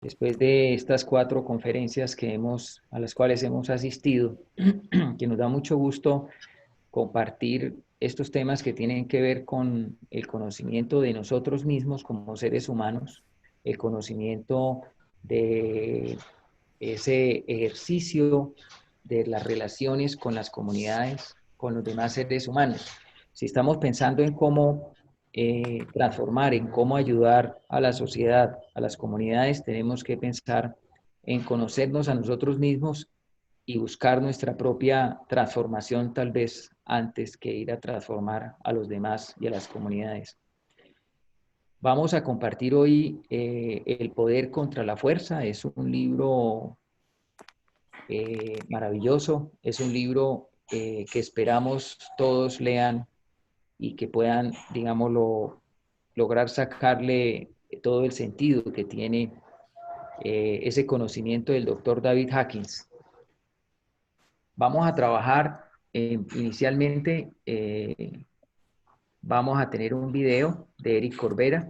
Después de estas 4 conferencias a las cuales hemos asistido, que nos da mucho gusto compartir estos temas que tienen que ver con el conocimiento de nosotros mismos como seres humanos, el conocimiento de ese ejercicio de las relaciones con las comunidades, con los demás seres humanos. Si estamos pensando en cómo transformar, en cómo ayudar a la sociedad, a las comunidades, tenemos que pensar en conocernos a nosotros mismos y buscar nuestra propia transformación tal vez antes que ir a transformar a los demás y a las comunidades. Vamos a compartir hoy El poder contra la fuerza. Es un libro maravilloso, es un libro que esperamos todos lean y que puedan, digámoslo, lograr sacarle todo el sentido que tiene ese conocimiento del doctor David Hawkins. Vamos a trabajar inicialmente, vamos a tener un video de Eric Corbera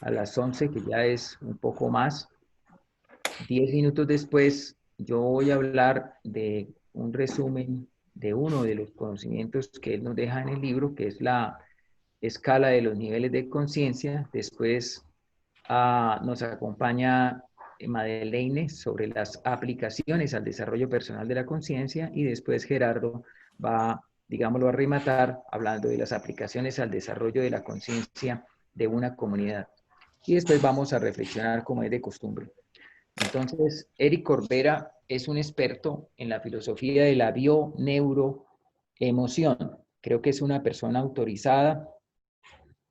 a las 11, que ya es un poco más. 10 minutos después, yo voy a hablar de un resumen de uno de los conocimientos que él nos deja en el libro, que es la escala de los niveles de conciencia. Después nos acompaña Madeleine sobre las aplicaciones al desarrollo personal de la conciencia, y después Gerardo va, digámoslo, a rematar hablando de las aplicaciones al desarrollo de la conciencia de una comunidad. Y después vamos a reflexionar como es de costumbre. Entonces, Eric Corbera es un experto en la filosofía de la bio-neuro-emoción. Creo que es una persona autorizada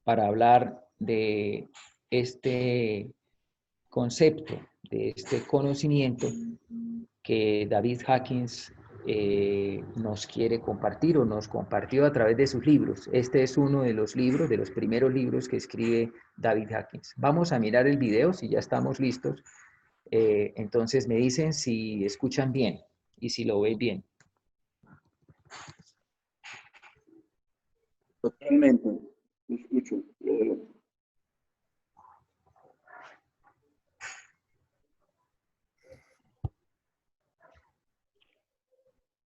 para hablar de este concepto, de este conocimiento que David Hawkins nos quiere compartir o nos compartió a través de sus libros. Este es uno de los libros, de los primeros libros que escribe David Hawkins. Vamos a mirar el video si ya estamos listos. Entonces me dicen si escuchan bien y si lo ven bien. Totalmente, lo escucho.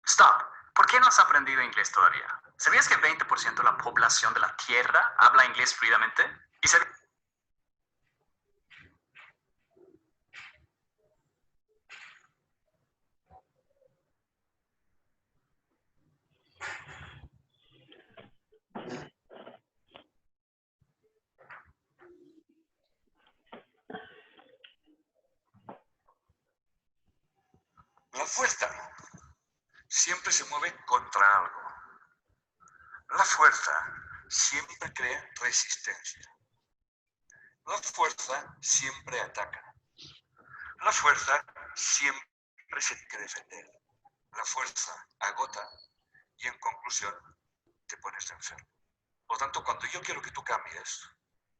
Stop. ¿Por qué no has aprendido inglés todavía? ¿Sabías que el 20% de la población de la Tierra habla inglés fluidamente? ¿Y sabías? La fuerza siempre se mueve contra algo. La fuerza siempre crea resistencia. La fuerza siempre ataca. La fuerza siempre se tiene que defender. La fuerza agota y en conclusión te pones enfermo. Por lo tanto, cuando yo quiero que tú cambies,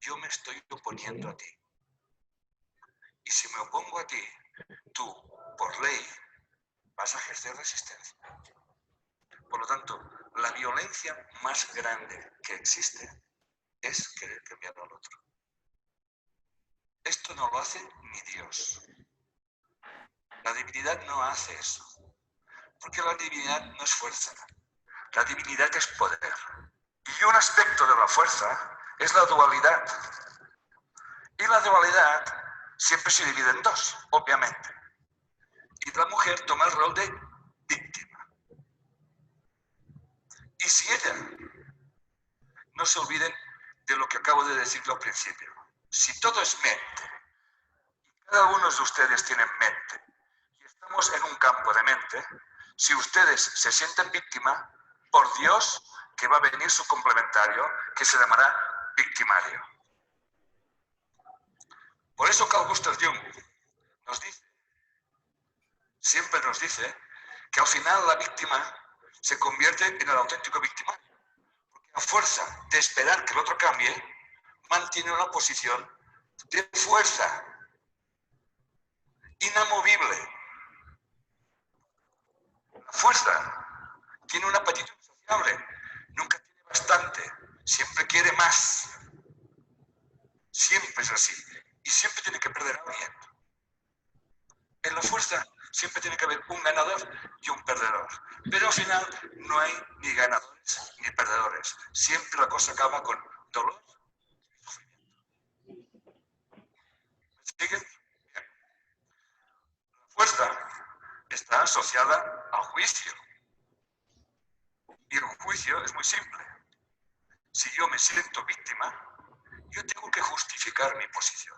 yo me estoy oponiendo a ti. Y si me opongo a ti, tú, por ley, vas a ejercer resistencia. Por lo tanto, la violencia más grande que existe es querer cambiar al otro. Esto no lo hace ni Dios. La divinidad no hace eso. Porque la divinidad no es fuerza. La divinidad es poder. Y un aspecto de la fuerza es la dualidad. Y la dualidad siempre se divide en dos, obviamente. Y la mujer toma el rol de víctima. Y si ella, no se olviden de lo que acabo de decir al principio, si todo es mente, y cada uno de ustedes tiene mente, y estamos en un campo de mente, si ustedes se sienten víctima, por Dios que va a venir su complementario, que se llamará victimario. Por eso Carl Gustav Jung nos dice, siempre nos dice, que al final la víctima se convierte en el auténtico victimario. Porque a fuerza de esperar que el otro cambie, mantiene una posición de fuerza inamovible. La fuerza tiene un apetito insaciable, nunca tiene bastante, siempre quiere más. Siempre es así. Y siempre tiene que perder a alguien. la fuerza siempre tiene que haber un ganador y un perdedor. Pero al final no hay ni ganadores ni perdedores. Siempre la cosa acaba con dolor y sufrimiento. ¿Me siguen? Bien. La fuerza está asociada al juicio. Y el juicio es muy simple. Si yo me siento víctima, yo tengo que justificar mi posición.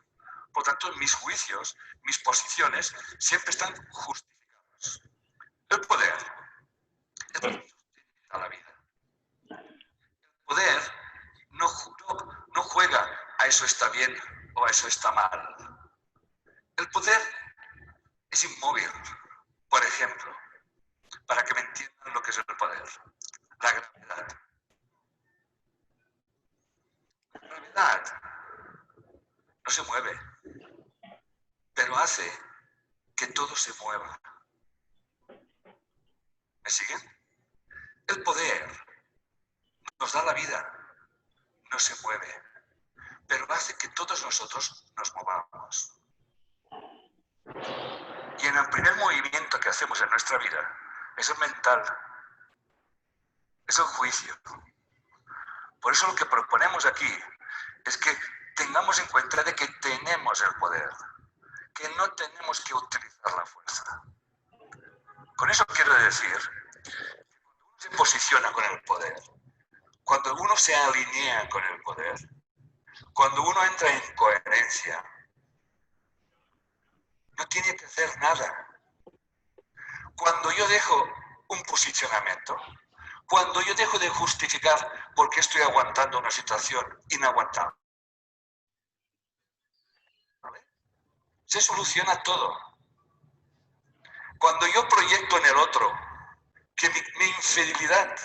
Por tanto, mis juicios, mis posiciones, siempre están justificados. El poder es lo que sostiene a la vida. El poder no juega a eso está bien o a eso está mal. El poder es inmóvil. Por ejemplo, para que me entiendan lo que es el poder, la gravedad. La gravedad no se mueve, pero hace que todo se mueva. ¿Me siguen? El poder nos da la vida, no se mueve, pero hace que todos nosotros nos movamos. Y en el primer movimiento que hacemos en nuestra vida es el mental, es el juicio. Por eso lo que proponemos aquí es que tengamos en cuenta de que tenemos el poder, que no tenemos que utilizar la fuerza. Con eso quiero decir que cuando uno se posiciona con el poder, cuando uno se alinea con el poder, cuando uno entra en coherencia, no tiene que hacer nada. Cuando yo dejo un posicionamiento, cuando yo dejo de justificar por qué estoy aguantando una situación inaguantable, se soluciona todo. Cuando yo proyecto en el otro que mi infidelidad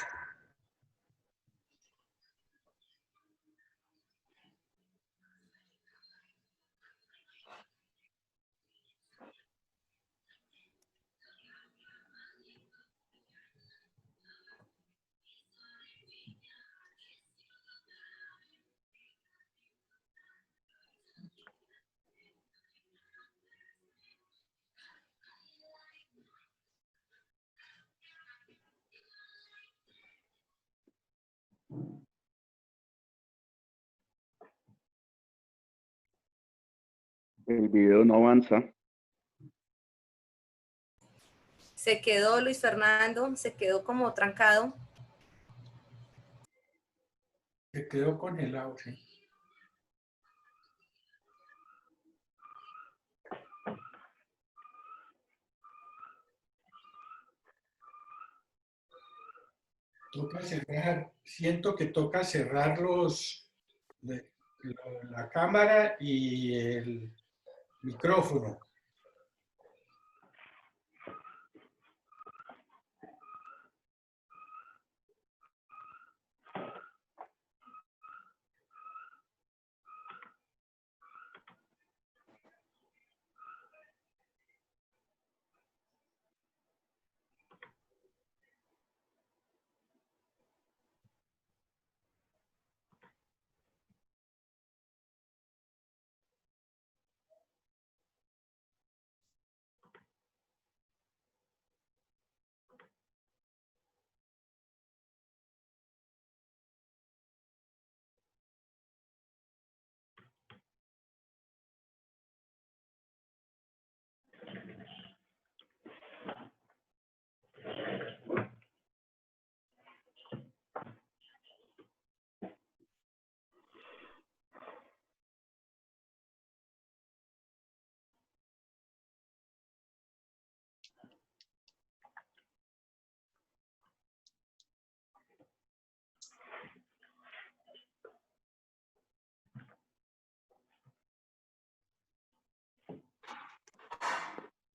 El video no avanza. Se quedó Luis Fernando, se quedó como trancado. Se quedó congelado, sí. Toca cerrar, siento que toca cerrar la cámara y el micrófono.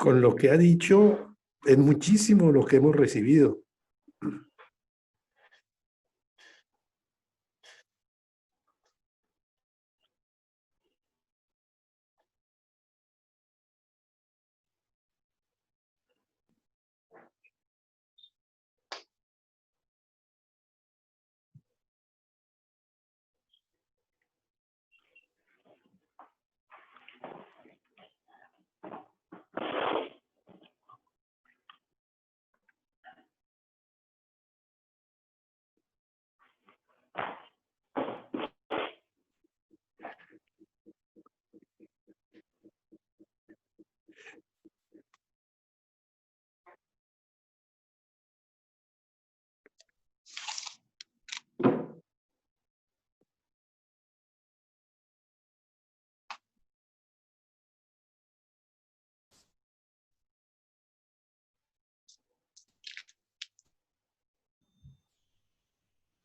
Con lo que ha dicho, es muchísimo lo que hemos recibido.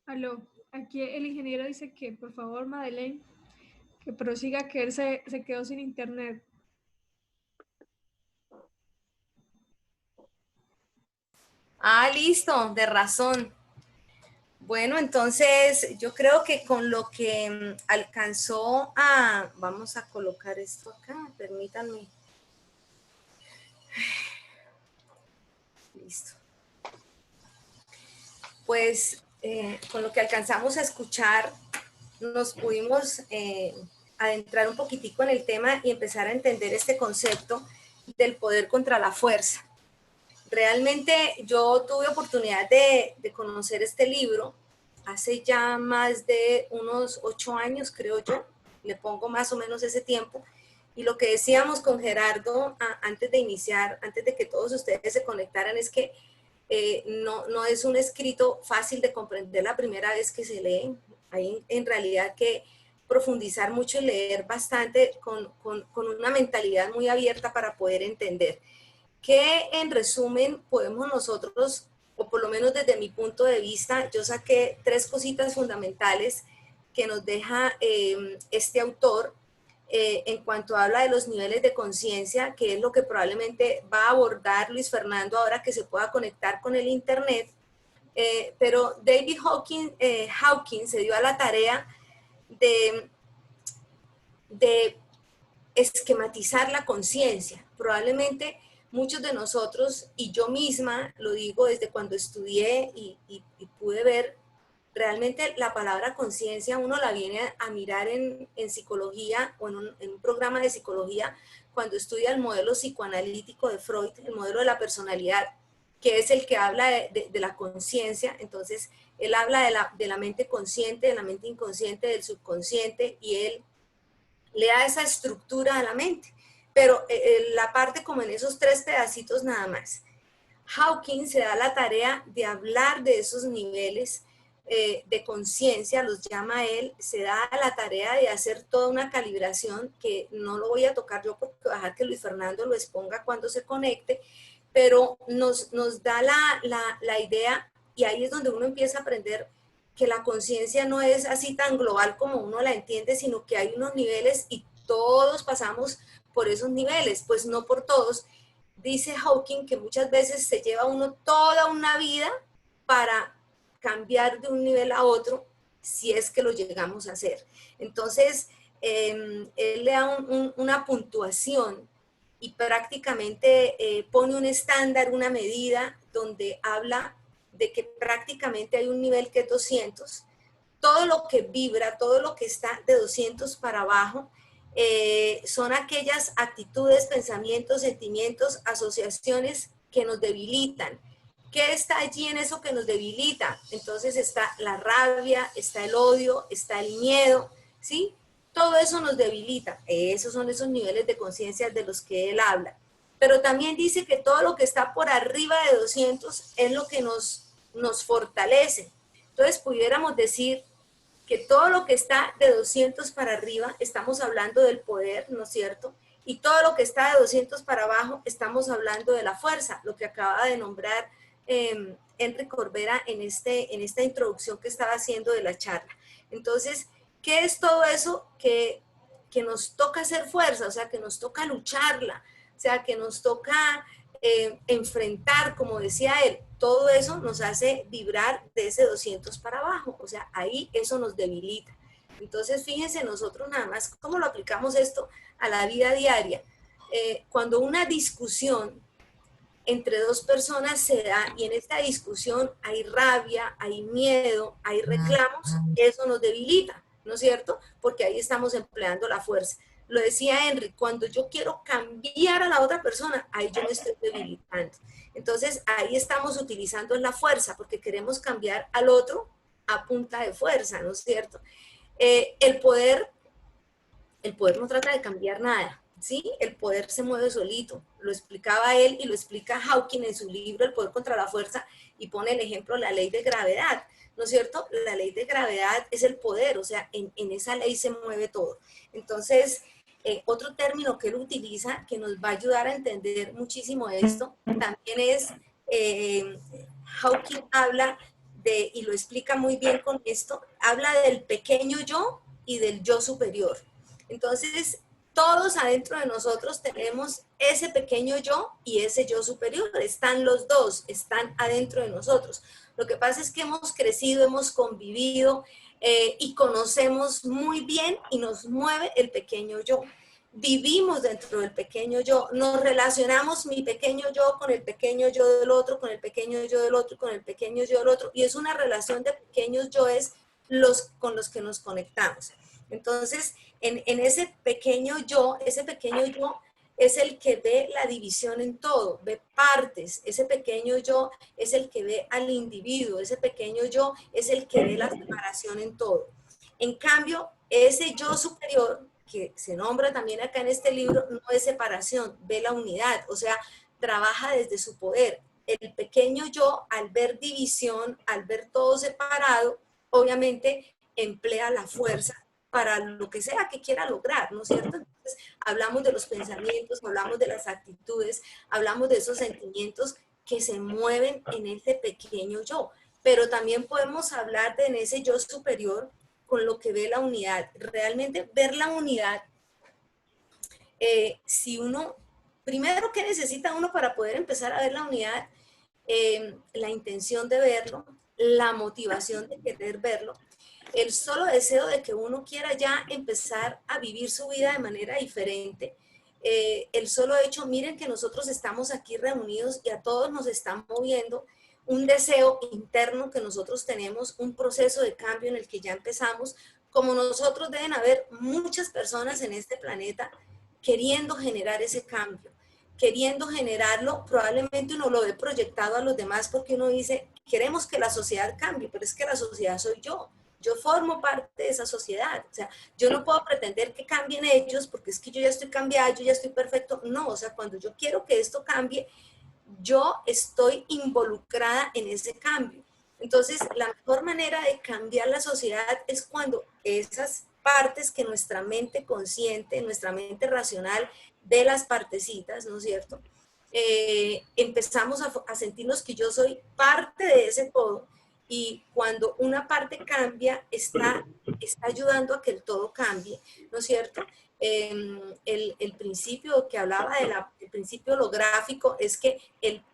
Aló, aquí el ingeniero dice que por favor, Madeleine, que prosiga, que él se quedó sin internet. Ah, listo, de razón. Bueno, entonces yo creo que con lo que alcanzó a... Vamos a colocar esto acá, permítanme. Listo. Pues con lo que alcanzamos a escuchar, nos pudimos adentrar un poquitico en el tema y empezar a entender este concepto del poder contra la fuerza. Realmente yo tuve oportunidad de conocer este libro hace ya más de unos 8 años, creo yo, le pongo más o menos ese tiempo, y lo que decíamos con Gerardo antes de iniciar, antes de que todos ustedes se conectaran, es que no es un escrito fácil de comprender la primera vez que se lee. Hay en realidad que profundizar mucho y leer bastante con una mentalidad muy abierta para poder entender. ¿Qué en resumen podemos nosotros, o por lo menos desde mi punto de vista, yo saqué 3 cositas fundamentales que nos deja este autor en cuanto habla de los niveles de conciencia, que es lo que probablemente va a abordar Luis Fernando ahora que se pueda conectar con el internet, pero David Hawkins se dio a la tarea de esquematizar la conciencia. Probablemente muchos de nosotros, y yo misma lo digo desde cuando estudié y pude ver, realmente la palabra conciencia uno la viene a mirar en psicología o en un programa de psicología cuando estudia el modelo psicoanalítico de Freud, el modelo de la personalidad, que es el que habla de la conciencia. Entonces, él habla de la mente consciente, de la mente inconsciente, del subconsciente, y él le da esa estructura a la mente. Pero la parte como en esos 3 pedacitos nada más. Hawkins se da la tarea de hablar de esos niveles de conciencia, los llama él, se da la tarea de hacer toda una calibración que no lo voy a tocar yo porque voy a dejar que Luis Fernando lo exponga cuando se conecte, pero nos da la idea, y ahí es donde uno empieza a aprender que la conciencia no es así tan global como uno la entiende, sino que hay unos niveles y todos pasamos por esos niveles, pues no por todos. Dice Hawking que muchas veces se lleva uno toda una vida para cambiar de un nivel a otro, si es que lo llegamos a hacer. Entonces, él le da una puntuación y prácticamente pone un estándar, una medida, donde habla de que prácticamente hay un nivel que es 200. Todo lo que vibra, todo lo que está de 200 para abajo, son aquellas actitudes, pensamientos, sentimientos, asociaciones que nos debilitan. ¿Qué está allí en eso que nos debilita? Entonces está la rabia, está el odio, está el miedo, ¿sí? Todo eso nos debilita. Esos son esos niveles de conciencia de los que él habla. Pero también dice que todo lo que está por arriba de 200 es lo que nos fortalece. Entonces pudiéramos decir que todo lo que está de 200 para arriba, estamos hablando del poder, ¿no es cierto? Y todo lo que está de 200 para abajo, estamos hablando de la fuerza, lo que acaba de nombrar Enrique Corbera en esta introducción que estaba haciendo de la charla. Entonces, ¿qué es todo eso que nos toca hacer fuerza? O sea, que nos toca lucharla, o sea, que nos toca enfrentar, como decía él, todo eso nos hace vibrar de ese 200 para abajo, o sea, ahí eso nos debilita. Entonces, fíjense nosotros nada más cómo lo aplicamos esto a la vida diaria. Cuando una discusión entre 2 personas se da y en esta discusión hay rabia, hay miedo, hay reclamos, eso nos debilita, ¿no es cierto? Porque ahí estamos empleando la fuerza. Lo decía Henry, cuando yo quiero cambiar a la otra persona, ahí yo me estoy debilitando. Entonces, ahí estamos utilizando la fuerza porque queremos cambiar al otro a punta de fuerza, ¿no es cierto? El poder no trata de cambiar nada, ¿sí? El poder se mueve solito. Lo explicaba él y lo explica Hawking en su libro El poder contra la fuerza y pone el ejemplo la ley de gravedad, ¿no es cierto? La ley de gravedad es el poder, o sea, en esa ley se mueve todo. Entonces, otro término que él utiliza que nos va a ayudar a entender muchísimo esto también es, Hawking habla y lo explica muy bien con esto, habla del pequeño yo y del yo superior. Entonces, todos adentro de nosotros tenemos ese pequeño yo y ese yo superior. Están los dos, están adentro de nosotros. Lo que pasa es que hemos crecido, hemos convivido y conocemos muy bien y nos mueve el pequeño yo. Vivimos dentro del pequeño yo, nos relacionamos mi pequeño yo con el pequeño yo del otro, con el pequeño yo del otro, con el pequeño yo del otro, y es una relación de pequeños yoes con los que nos conectamos. Entonces, en ese pequeño yo es el que ve la división en todo, ve partes. Ese pequeño yo es el que ve al individuo, ese pequeño yo es el que ve la separación en todo. En cambio, ese yo superior, que se nombra también acá en este libro, no es separación, ve la unidad, o sea, trabaja desde su poder. El pequeño yo, al ver división, al ver todo separado, obviamente emplea la fuerza para lo que sea que quiera lograr, ¿no es cierto? Entonces, hablamos de los pensamientos, hablamos de las actitudes, hablamos de esos sentimientos que se mueven en ese pequeño yo, pero también podemos hablar de en ese yo superior con lo que ve la unidad. Realmente ver la unidad, si uno, primero, ¿qué necesita uno para poder empezar a ver la unidad? La intención de verlo, la motivación de querer verlo, el solo deseo de que uno quiera ya empezar a vivir su vida de manera diferente, el solo hecho, miren que nosotros estamos aquí reunidos y a todos nos están moviendo un deseo interno que nosotros tenemos, un proceso de cambio en el que ya empezamos. Como nosotros, deben haber muchas personas en este planeta queriendo generar ese cambio, queriendo generarlo. Probablemente uno lo ve proyectado a los demás porque uno dice, queremos que la sociedad cambie, pero es que la sociedad soy yo. Yo formo parte de esa sociedad. O sea, yo no puedo pretender que cambien ellos porque es que yo ya estoy cambiada, yo ya estoy perfecto. No, o sea, cuando yo quiero que esto cambie, yo estoy involucrada en ese cambio. Entonces, la mejor manera de cambiar la sociedad es cuando esas partes que nuestra mente consciente, nuestra mente racional de las partecitas, ¿no es cierto? Empezamos a sentirnos que yo soy parte de ese todo, y cuando una parte cambia, está ayudando a que el todo cambie, ¿no es cierto? El principio que hablaba del principio holográfico es que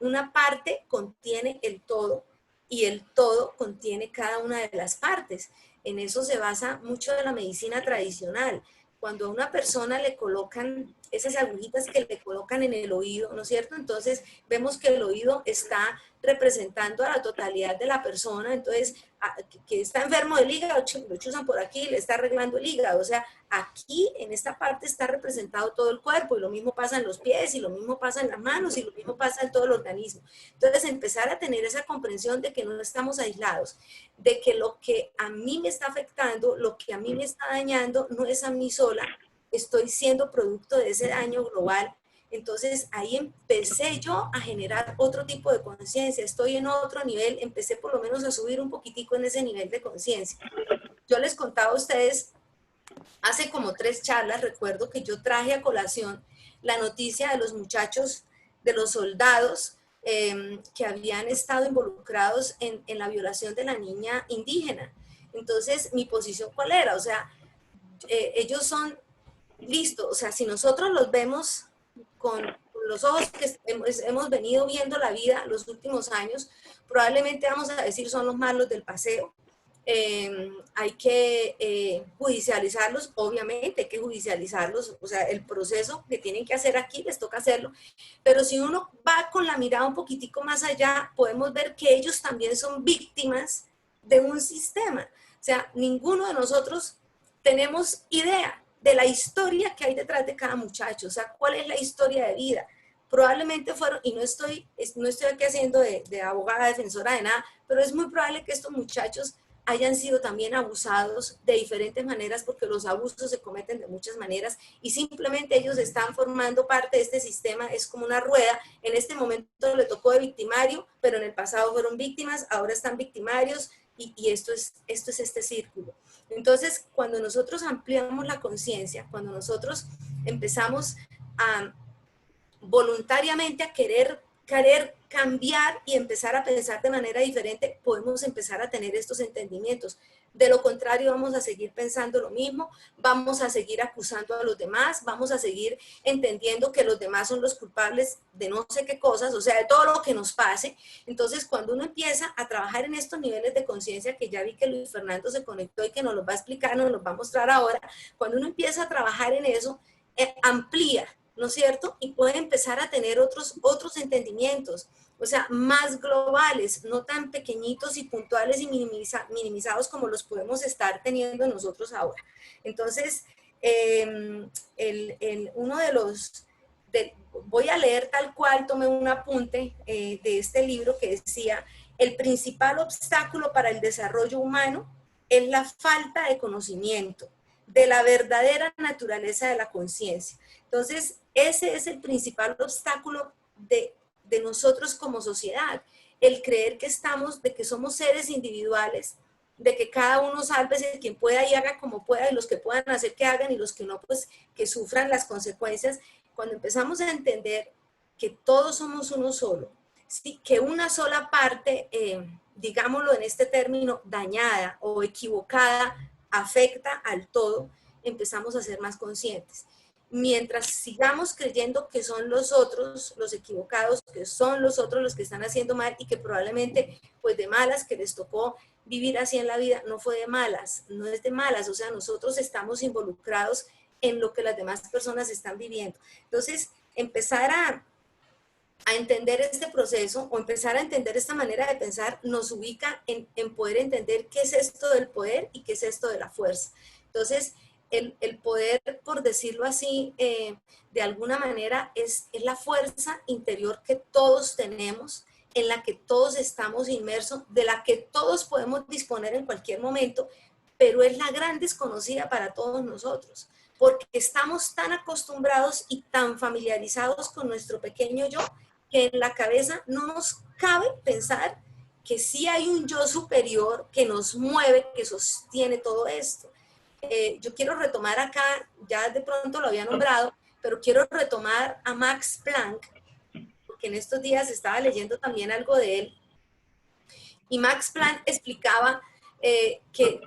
una parte contiene el todo y el todo contiene cada una de las partes. En eso se basa mucho de la medicina tradicional. Cuando a una persona le colocan esas agujitas que le colocan en el oído, ¿no es cierto? Entonces vemos que el oído está representando a la totalidad de la persona. Entonces, que está enfermo del hígado, lo chuzan por aquí, le está arreglando el hígado. O sea, aquí en esta parte está representado todo el cuerpo, y lo mismo pasa en los pies, y lo mismo pasa en las manos, y lo mismo pasa en todo el organismo. Entonces, empezar a tener esa comprensión de que no estamos aislados, de que lo que a mí me está afectando, lo que a mí me está dañando, no es a mí sola, estoy siendo producto de ese daño global. Entonces ahí empecé yo a generar otro tipo de conciencia, estoy en otro nivel, empecé por lo menos a subir un poquitico en ese nivel de conciencia. Yo les contaba a ustedes, hace como 3 charlas, recuerdo que yo traje a colación la noticia de los muchachos, de los soldados que habían estado involucrados en la violación de la niña indígena. Entonces, mi posición, ¿cuál era? O sea, ellos son listos, o sea, si nosotros los vemos con los ojos que hemos venido viendo la vida los últimos años, probablemente vamos a decir son los malos del paseo. Hay que judicializarlos, obviamente hay que judicializarlos, o sea, el proceso que tienen que hacer aquí les toca hacerlo, pero si uno va con la mirada un poquitico más allá, podemos ver que ellos también son víctimas de un sistema. O sea, ninguno de nosotros tenemos idea de la historia que hay detrás de cada muchacho, o sea, cuál es la historia de vida. Probablemente fueron, y no estoy aquí haciendo de abogada defensora de nada, pero es muy probable que estos muchachos hayan sido también abusados de diferentes maneras, porque los abusos se cometen de muchas maneras, y simplemente ellos están formando parte de este sistema. Es como una rueda, en este momento le tocó de victimario, pero en el pasado fueron víctimas, ahora están victimarios, y esto es este círculo. Entonces, cuando nosotros ampliamos la conciencia, cuando nosotros empezamos a voluntariamente a querer querer cambiar y empezar a pensar de manera diferente, podemos empezar a tener estos entendimientos. De lo contrario, vamos a seguir pensando lo mismo, vamos a seguir acusando a los demás, vamos a seguir entendiendo que los demás son los culpables de no sé qué cosas, o sea, de todo lo que nos pase. Entonces, cuando uno empieza a trabajar en estos niveles de conciencia, que ya vi que Luis Fernando se conectó y que nos los va a explicar, nos los va a mostrar ahora, cuando uno empieza a trabajar en eso, amplía, ¿no es cierto? Y puede empezar a tener otros entendimientos, o sea, más globales, no tan pequeñitos y puntuales y minimizados como los podemos estar teniendo nosotros ahora. Entonces, uno de los, voy a leer tal cual, tomé un apunte de este libro que decía, el principal obstáculo para el desarrollo humano es la falta de conocimiento de la verdadera naturaleza de la conciencia. Entonces, ese es el principal obstáculo de nosotros como sociedad, el creer que de que somos seres individuales, de que cada uno sálvese, quien pueda y haga como pueda, y los que puedan hacer que hagan, y los que no, pues que sufran las consecuencias. Cuando empezamos a entender que todos somos uno solo, ¿sí? Que una sola parte, digámoslo en este término, dañada o equivocada, afecta al todo, empezamos a ser más conscientes. Mientras sigamos creyendo que son los otros los equivocados, que son los otros los que están haciendo mal y que probablemente pues de malas que les tocó vivir así en la vida, no fue de malas, no es de malas, o sea, nosotros estamos involucrados en lo que las demás personas están viviendo. Entonces, empezar a entender este proceso o empezar a entender esta manera de pensar nos ubica en poder entender qué es esto del poder y qué es esto de la fuerza. Entonces, el poder, por decirlo así, de alguna manera es la fuerza interior que todos tenemos, en la que todos estamos inmersos, de la que todos podemos disponer en cualquier momento, pero es la gran desconocida para todos nosotros, porque estamos tan acostumbrados y tan familiarizados con nuestro pequeño yo, que en la cabeza no nos cabe pensar que sí hay un yo superior que nos mueve, que sostiene todo esto. Yo quiero retomar acá, ya de pronto lo había nombrado, pero quiero retomar a Max Planck, porque en estos días estaba leyendo también algo de él, y Max Planck explicaba que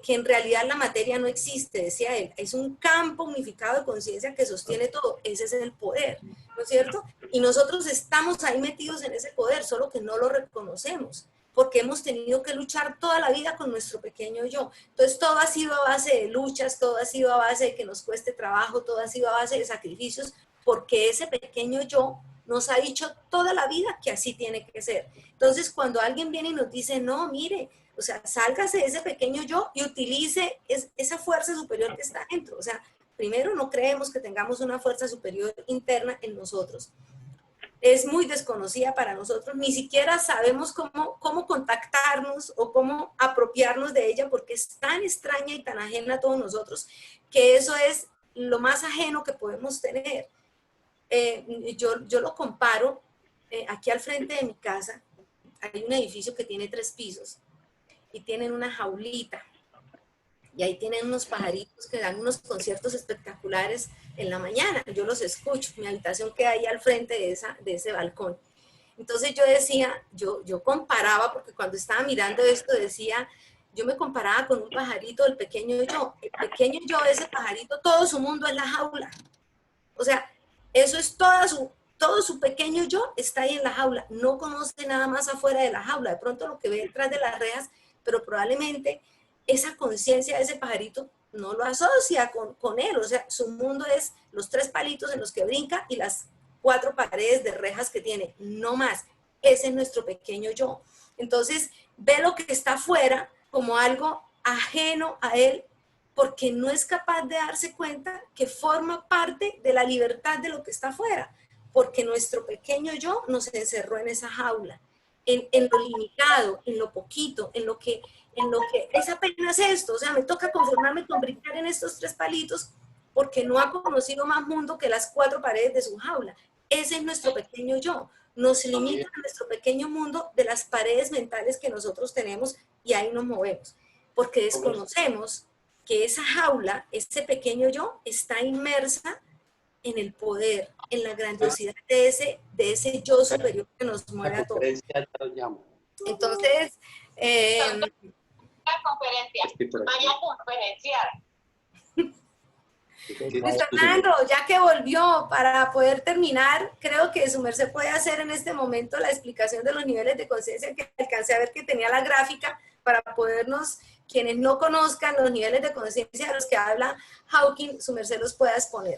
en realidad la materia no existe, decía él, es un campo unificado de conciencia que sostiene todo, ese es el poder, ¿no es cierto? Y nosotros estamos ahí metidos en ese poder, solo que no lo reconocemos, porque hemos tenido que luchar toda la vida con nuestro pequeño yo. Entonces todo ha sido a base de luchas, todo ha sido a base de que nos cueste trabajo, todo ha sido a base de sacrificios, porque ese pequeño yo nos ha dicho toda la vida que así tiene que ser. Entonces cuando alguien viene y nos dice, no, mire, o sea, sálgase de ese pequeño yo y utilice esa fuerza superior que está dentro. O sea, primero no creemos que tengamos una fuerza superior interna en nosotros. Es muy desconocida para nosotros, ni siquiera sabemos cómo contactarnos o cómo apropiarnos de ella, porque es tan extraña y tan ajena a todos nosotros, que eso es lo más ajeno que podemos tener. Yo lo comparo, aquí al frente de mi casa, hay un edificio que tiene 3 pisos, y tienen una jaulita, y ahí tienen unos pajaritos que dan unos conciertos espectaculares en la mañana. Yo los escucho, mi habitación queda ahí al frente de ese balcón. Entonces yo decía, yo comparaba, porque cuando estaba mirando esto decía, yo me comparaba con un pajarito del pequeño yo. El pequeño yo de ese pajarito, todo su mundo es la jaula. O sea, eso es todo su pequeño yo está ahí en la jaula. No conoce nada más afuera de la jaula. De pronto lo que ve detrás de las rejas, pero probablemente esa conciencia de ese pajarito no lo asocia con él. O sea, su mundo es los 3 palitos en los que brinca y las 4 paredes de rejas que tiene, no más. Ese es nuestro pequeño yo. Entonces, ve lo que está afuera como algo ajeno a él, porque no es capaz de darse cuenta que forma parte de la libertad de lo que está afuera, porque nuestro pequeño yo nos encerró en esa jaula, en lo limitado, en lo poquito, en lo que es apenas esto. O sea, me toca conformarme con brincar en estos 3 palitos porque no ha conocido más mundo que las 4 paredes de su jaula. Ese es nuestro pequeño yo. Nos limita a nuestro pequeño mundo de las paredes mentales que nosotros tenemos y ahí nos movemos. Porque desconocemos que esa jaula, ese pequeño yo, está inmersa en el poder, en la grandiosidad de ese yo superior que nos mueve a todos. Entonces, la conferencia. Vaya a conferenciar. Luis Fernando, ya que volvió, para poder terminar, creo que su merced puede hacer en este momento la explicación de los niveles de conciencia, que alcancé a ver que tenía la gráfica para podernos, quienes no conozcan los niveles de conciencia de los que habla Hawking, su merced los pueda exponer.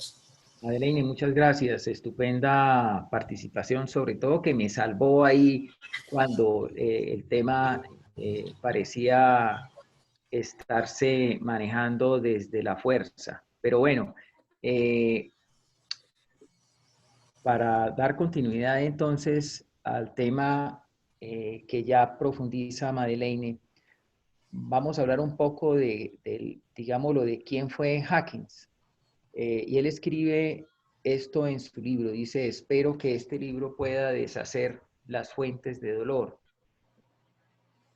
Madeleine, muchas gracias. Estupenda participación, sobre todo que me salvó ahí cuando el tema parecía estarse manejando desde la fuerza. Pero bueno, para dar continuidad entonces al tema que ya profundiza Madeleine, vamos a hablar un poco digámoslo, de quién fue Hawkins. Y él escribe esto en su libro, dice: espero que este libro pueda deshacer las fuentes de dolor,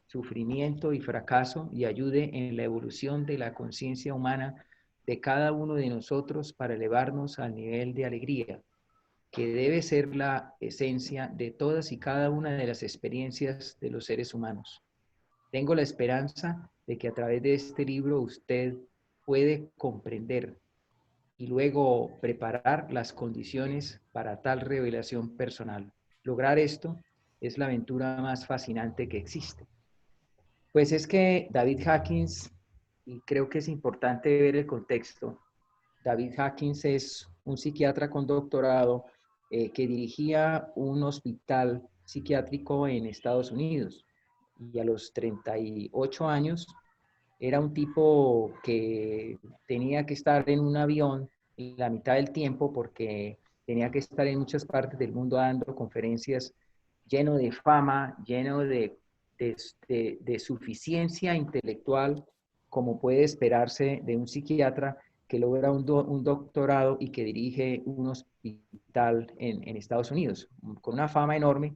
sufrimiento y fracaso y ayude en la evolución de la conciencia humana de cada uno de nosotros para elevarnos al nivel de alegría, que debe ser la esencia de todas y cada una de las experiencias de los seres humanos. Tengo la esperanza de que a través de este libro usted puede comprender y luego preparar las condiciones para tal revelación personal. Lograr esto es la aventura más fascinante que existe. Pues es que David Hawkins, y creo que es importante ver el contexto, David Hawkins es un psiquiatra con doctorado que dirigía un hospital psiquiátrico en Estados Unidos, y a los 38 años era un tipo que tenía que estar en un avión la mitad del tiempo porque tenía que estar en muchas partes del mundo dando conferencias, lleno de fama, lleno de suficiencia intelectual, como puede esperarse de un psiquiatra que logra un doctorado y que dirige un hospital en Estados Unidos, con una fama enorme,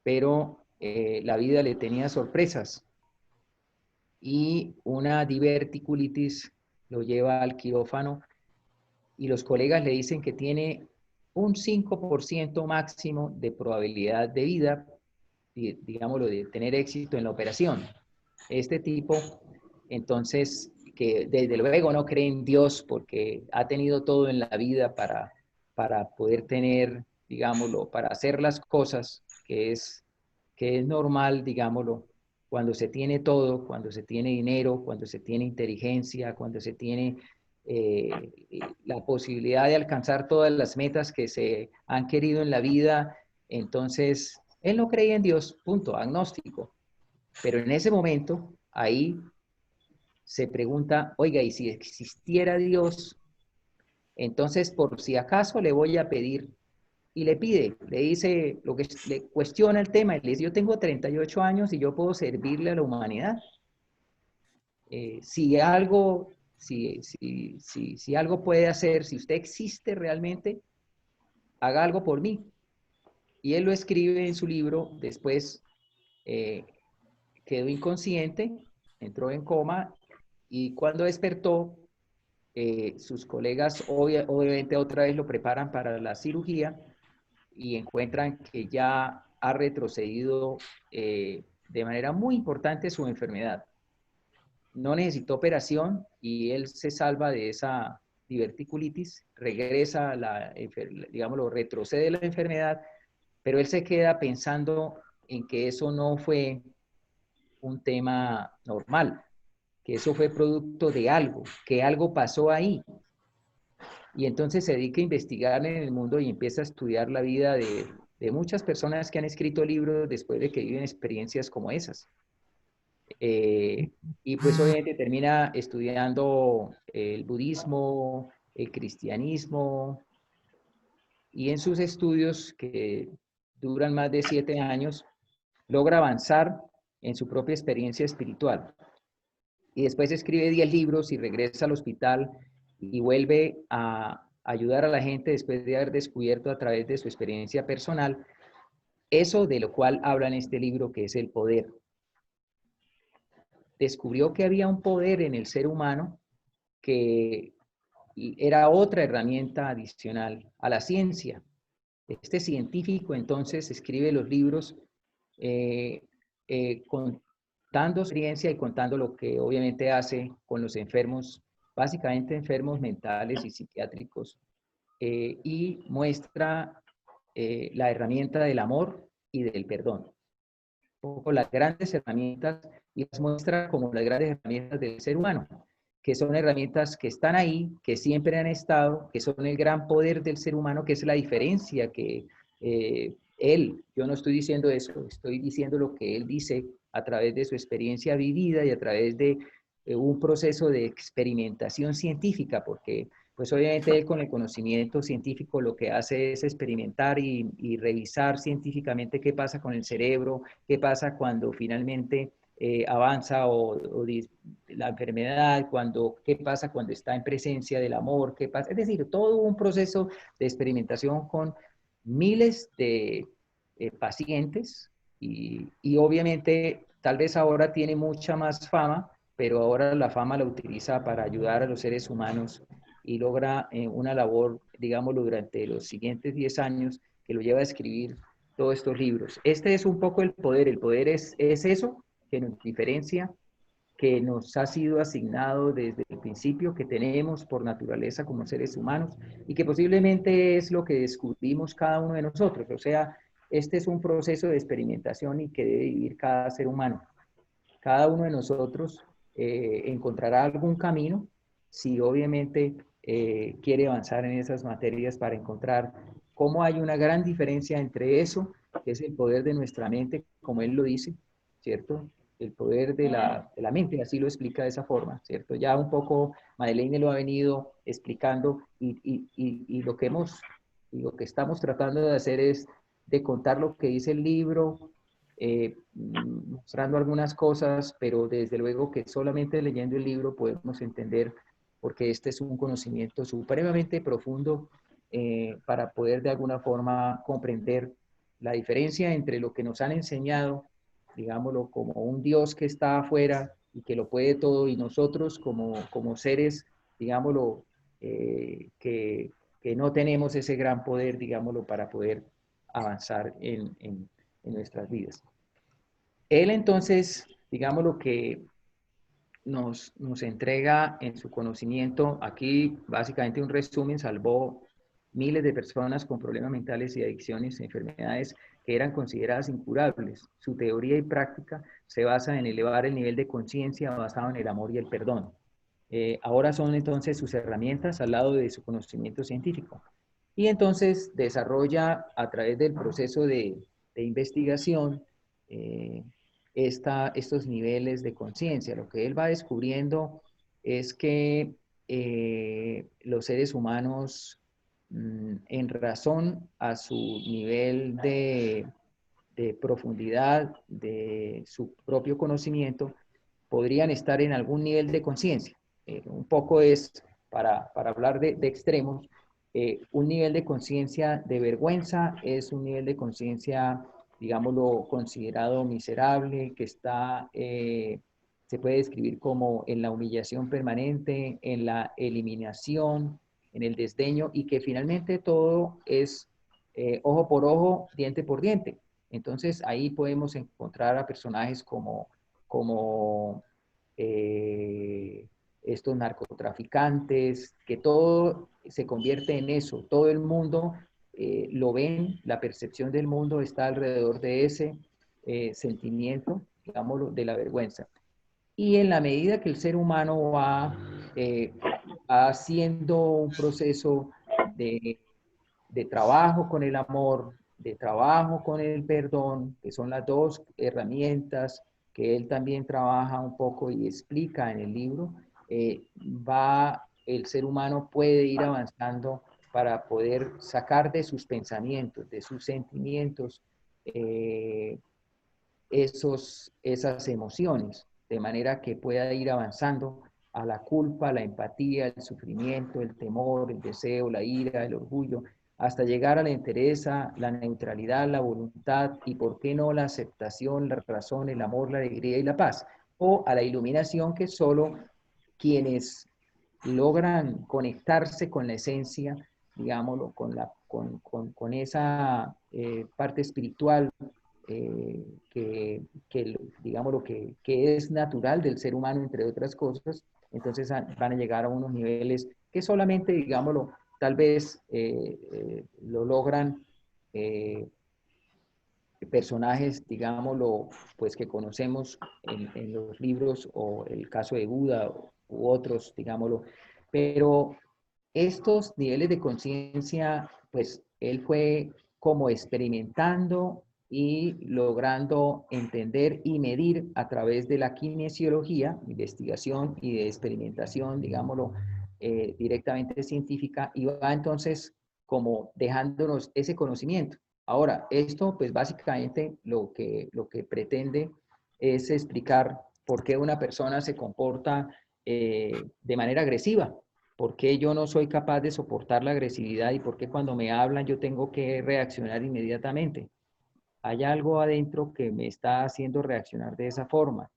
pero la vida le tenía sorpresas. Y una diverticulitis lo lleva al quirófano y los colegas le dicen que tiene un 5% máximo de probabilidad de vida, digámoslo, de tener éxito en la operación. Este tipo, entonces, que desde luego no cree en Dios porque ha tenido todo en la vida para poder tener, digámoslo, para hacer las cosas, que es normal, digámoslo, cuando se tiene todo, cuando se tiene dinero, cuando se tiene inteligencia, cuando se tiene la posibilidad de alcanzar todas las metas que se han querido en la vida. Entonces, él no creía en Dios, punto, agnóstico. Pero en ese momento, ahí se pregunta, oiga, ¿y si existiera Dios? Entonces, por si acaso le voy a pedir, y le pide, le dice, lo que le cuestiona el tema, y le dice: yo tengo 38 años y yo puedo servirle a la humanidad. Si algo puede hacer, si usted existe realmente, haga algo por mí. Y él lo escribe en su libro. Después quedó inconsciente, entró en coma, y cuando despertó, sus colegas obviamente otra vez lo preparan para la cirugía y encuentran que ya ha retrocedido de manera muy importante su enfermedad. No necesitó operación y él se salva de esa diverticulitis, regresa, digámoslo, retrocede la enfermedad, pero él se queda pensando en que eso no fue un tema normal, que eso fue producto de algo, que algo pasó ahí. Y entonces se dedica a investigar en el mundo y empieza a estudiar la vida de muchas personas que han escrito libros después de que viven experiencias como esas. Y pues obviamente termina estudiando el budismo, el cristianismo, y en sus estudios, que duran más de 7 años, logra avanzar en su propia experiencia espiritual. Y después escribe 10 libros y regresa al hospital y vuelve a ayudar a la gente después de haber descubierto a través de su experiencia personal eso de lo cual habla en este libro, que es el poder. Descubrió que había un poder en el ser humano que era otra herramienta adicional a la ciencia. Este científico entonces escribe los libros contando experiencia y contando lo que obviamente hace con los enfermos, básicamente enfermos mentales y psiquiátricos, y muestra la herramienta del amor y del perdón. Un poco las grandes herramientas, y las muestra como las grandes herramientas del ser humano, que son herramientas que están ahí, que siempre han estado, que son el gran poder del ser humano, que es la diferencia que yo no estoy diciendo eso, estoy diciendo lo que él dice a través de su experiencia vivida y a través de un proceso de experimentación científica, porque pues obviamente él con el conocimiento científico lo que hace es experimentar y revisar científicamente qué pasa con el cerebro, qué pasa cuando finalmente avanza la enfermedad, qué pasa cuando está en presencia del amor, qué pasa, es decir, todo un proceso de experimentación con miles de pacientes y obviamente tal vez ahora tiene mucha más fama, pero ahora la fama la utiliza para ayudar a los seres humanos y logra una labor, digámoslo, durante los siguientes 10 años que lo lleva a escribir todos estos libros. Este es un poco el poder es eso que nos diferencia, que nos ha sido asignado desde el principio, que tenemos por naturaleza como seres humanos y que posiblemente es lo que descubrimos cada uno de nosotros. O sea, este es un proceso de experimentación y que debe vivir cada ser humano. Cada uno de nosotros encontrará algún camino si obviamente quiere avanzar en esas materias para encontrar cómo hay una gran diferencia entre eso, que es el poder de nuestra mente, como él lo dice, ¿cierto? El poder de la mente, así lo explica de esa forma, ¿cierto? Ya un poco Madeleine lo ha venido explicando y lo que estamos tratando de hacer es de contar lo que dice el libro, mostrando algunas cosas, pero desde luego que solamente leyendo el libro podemos entender, porque este es un conocimiento supremamente profundo para poder de alguna forma comprender la diferencia entre lo que nos han enseñado, digámoslo, como un Dios que está afuera y que lo puede todo, y nosotros como seres, digámoslo, que no tenemos ese gran poder, digámoslo, para poder avanzar en nuestras vidas. Él entonces, digámoslo que nos entrega en su conocimiento, aquí básicamente un resumen, salvó miles de personas con problemas mentales y adicciones, enfermedades que eran consideradas incurables. Su teoría y práctica se basa en elevar el nivel de conciencia basado en el amor y el perdón. Ahora son entonces sus herramientas al lado de su conocimiento científico. Y entonces desarrolla a través del proceso de investigación estos niveles de conciencia. Lo que él va descubriendo es que los seres humanos, en razón a su nivel de profundidad de su propio conocimiento, podrían estar en algún nivel de conciencia. Un poco es, para hablar de extremos, un nivel de conciencia de vergüenza es un nivel de conciencia, digámoslo, considerado miserable, que está, se puede describir como en la humillación permanente, en la eliminación, en el desdeño, y que finalmente todo es ojo por ojo, diente por diente. Entonces ahí podemos encontrar a personajes como estos narcotraficantes, que todo se convierte en eso, todo el mundo lo ven, la percepción del mundo está alrededor de ese sentimiento, digámoslo, de la vergüenza. Y en la medida que el ser humano va haciendo un proceso de trabajo con el amor, de trabajo con el perdón, que son las dos herramientas que él también trabaja un poco y explica en el libro, el ser humano puede ir avanzando para poder sacar de sus pensamientos, de sus sentimientos, esas emociones, de manera que pueda ir avanzando a la culpa, la empatía, el sufrimiento, el temor, el deseo, la ira, el orgullo, hasta llegar a la entereza, la neutralidad, la voluntad y, ¿por qué no, la aceptación, la razón, el amor, la alegría y la paz? O a la iluminación, que solo quienes logran conectarse con la esencia, digámoslo, con esa parte espiritual digámoslo, que es natural del ser humano, entre otras cosas, entonces van a llegar a unos niveles que solamente, digámoslo, tal vez lo logran personajes, digámoslo, pues que conocemos en los libros, o el caso de Buda u otros, digámoslo, pero estos niveles de conciencia, pues él fue como experimentando y logrando entender y medir a través de la kinesiología, investigación y de experimentación, digámoslo, directamente científica, y va entonces como dejándonos ese conocimiento. Ahora, esto pues básicamente lo que pretende es explicar por qué una persona se comporta de manera agresiva, por qué yo no soy capaz de soportar la agresividad y por qué cuando me hablan yo tengo que reaccionar inmediatamente. Hay algo adentro que me está haciendo reaccionar de esa forma.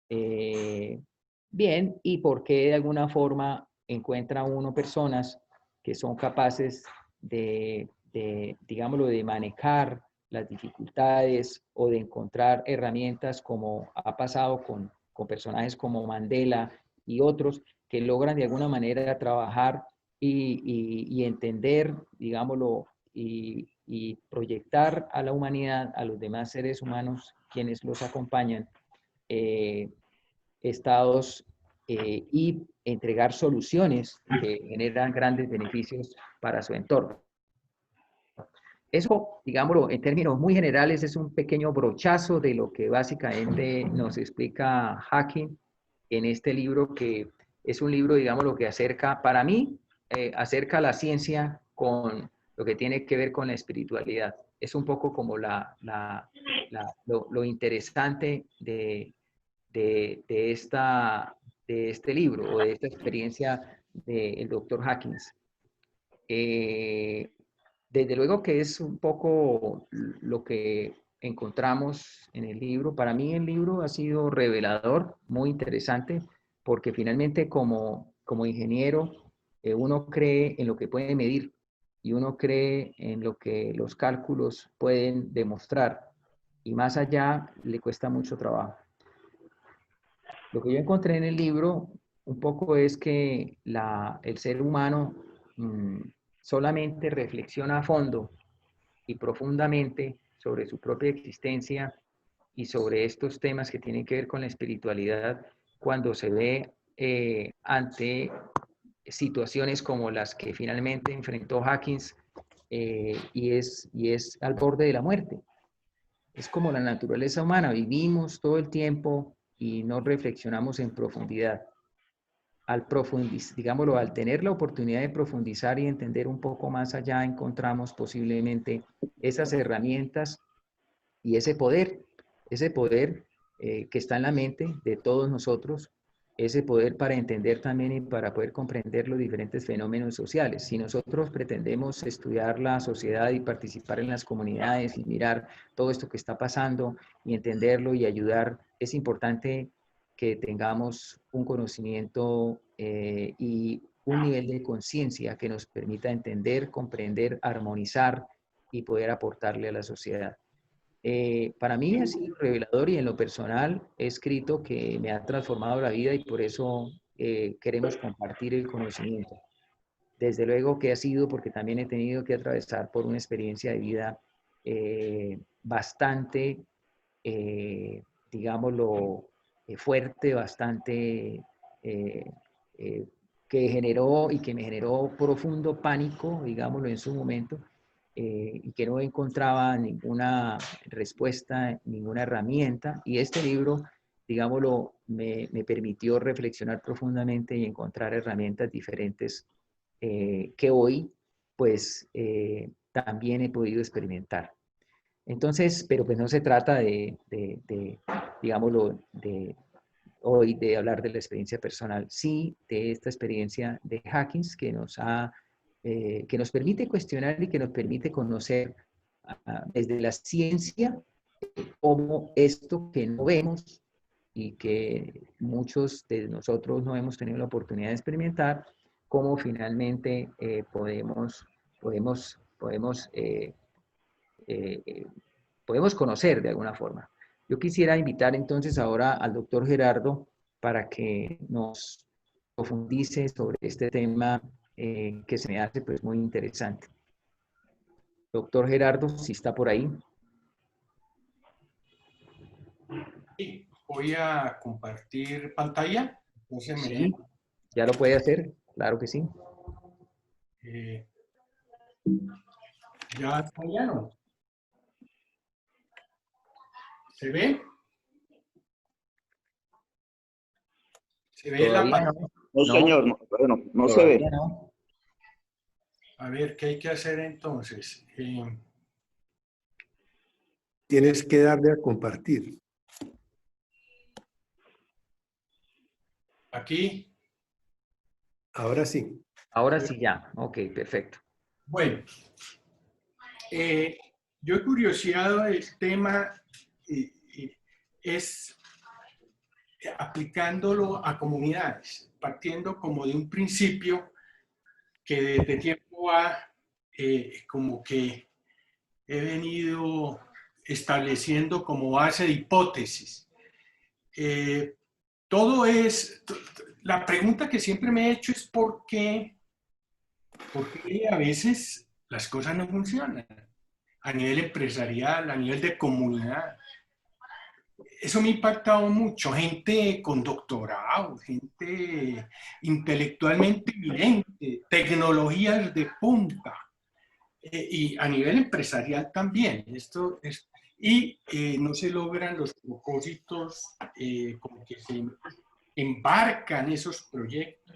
Bien, y por qué de alguna forma encuentra uno personas que son capaces digámoslo, de manejar las dificultades o de encontrar herramientas, como ha pasado con personajes como Mandela y otros, que logran de alguna manera trabajar y entender, digámoslo, y proyectar a la humanidad, a los demás seres humanos quienes los acompañan, estados y entregar soluciones que generan grandes beneficios para su entorno. Eso, digámoslo, en términos muy generales, es un pequeño brochazo de lo que básicamente nos explica Hawking en este libro, que es un libro, digámoslo, que acerca, para mí, acerca la ciencia con lo que tiene que ver con la espiritualidad. Es un poco como lo interesante de este libro, o de esta experiencia del doctor Hawkins. Desde luego que es un poco lo que encontramos en el libro. Para mí el libro ha sido revelador, muy interesante, porque finalmente como ingeniero uno cree en lo que puede medir y uno cree en lo que los cálculos pueden demostrar, y más allá le cuesta mucho trabajo. Lo que yo encontré en el libro un poco es que el ser humano solamente reflexiona a fondo y profundamente sobre su propia existencia y sobre estos temas que tienen que ver con la espiritualidad cuando se ve ante situaciones como las que finalmente enfrentó Hawkins, y es al borde de la muerte. Es como la naturaleza humana, vivimos todo el tiempo y no reflexionamos en profundidad. Digámoslo, al tener la oportunidad de profundizar y entender un poco más allá, encontramos posiblemente esas herramientas y ese poder que está en la mente de todos nosotros, ese poder para entender también y para poder comprender los diferentes fenómenos sociales. Si nosotros pretendemos estudiar la sociedad y participar en las comunidades y mirar todo esto que está pasando y entenderlo y ayudar, es importante que tengamos un conocimiento y un nivel de conciencia que nos permita entender, comprender, armonizar y poder aportarle a la sociedad. Para mí ha sido revelador, y en lo personal he escrito que me ha transformado la vida, y por eso queremos compartir el conocimiento. Desde luego que ha sido porque también he tenido que atravesar por una experiencia de vida bastante, digámoslo, fuerte, bastante que generó y que me generó profundo pánico, digámoslo, en su momento. Y que no encontraba ninguna respuesta, ninguna herramienta. Y este libro, digámoslo, me permitió reflexionar profundamente y encontrar herramientas diferentes que hoy, pues, también he podido experimentar. Entonces, pero pues no se trata digámoslo, hoy de hablar de la experiencia personal, sí de esta experiencia de Hawkins que nos permite cuestionar y que nos permite conocer desde la ciencia cómo esto que no vemos y que muchos de nosotros no hemos tenido la oportunidad de experimentar, cómo finalmente podemos conocer de alguna forma. Yo quisiera invitar entonces ahora al doctor Gerardo para que nos profundice sobre este tema que se me hace pues muy interesante. Doctor Gerardo, si está por ahí. Sí, voy a compartir pantalla. Entonces Sí, ya lo puede hacer, claro que sí. Ya está lleno. ¿Se ve? ¿Se ve la pantalla? No, señor, no se ve. No. A ver, ¿qué hay que hacer entonces? Tienes que darle a compartir. Aquí. Ahora sí. Ahora sí ya. Ok, perfecto. Bueno, yo he curioseado el tema es aplicándolo a comunidades, partiendo como de un principio que desde tiempo como que he venido estableciendo como base de hipótesis. La pregunta que siempre me he hecho es ¿por qué a veces las cosas no funcionan? A nivel empresarial, a nivel de comunidad. Eso me ha impactado mucho. Gente con doctorado, gente intelectualmente evidente, tecnologías de punta. Y a nivel empresarial también. No se logran los propósitos como que se embarcan esos proyectos.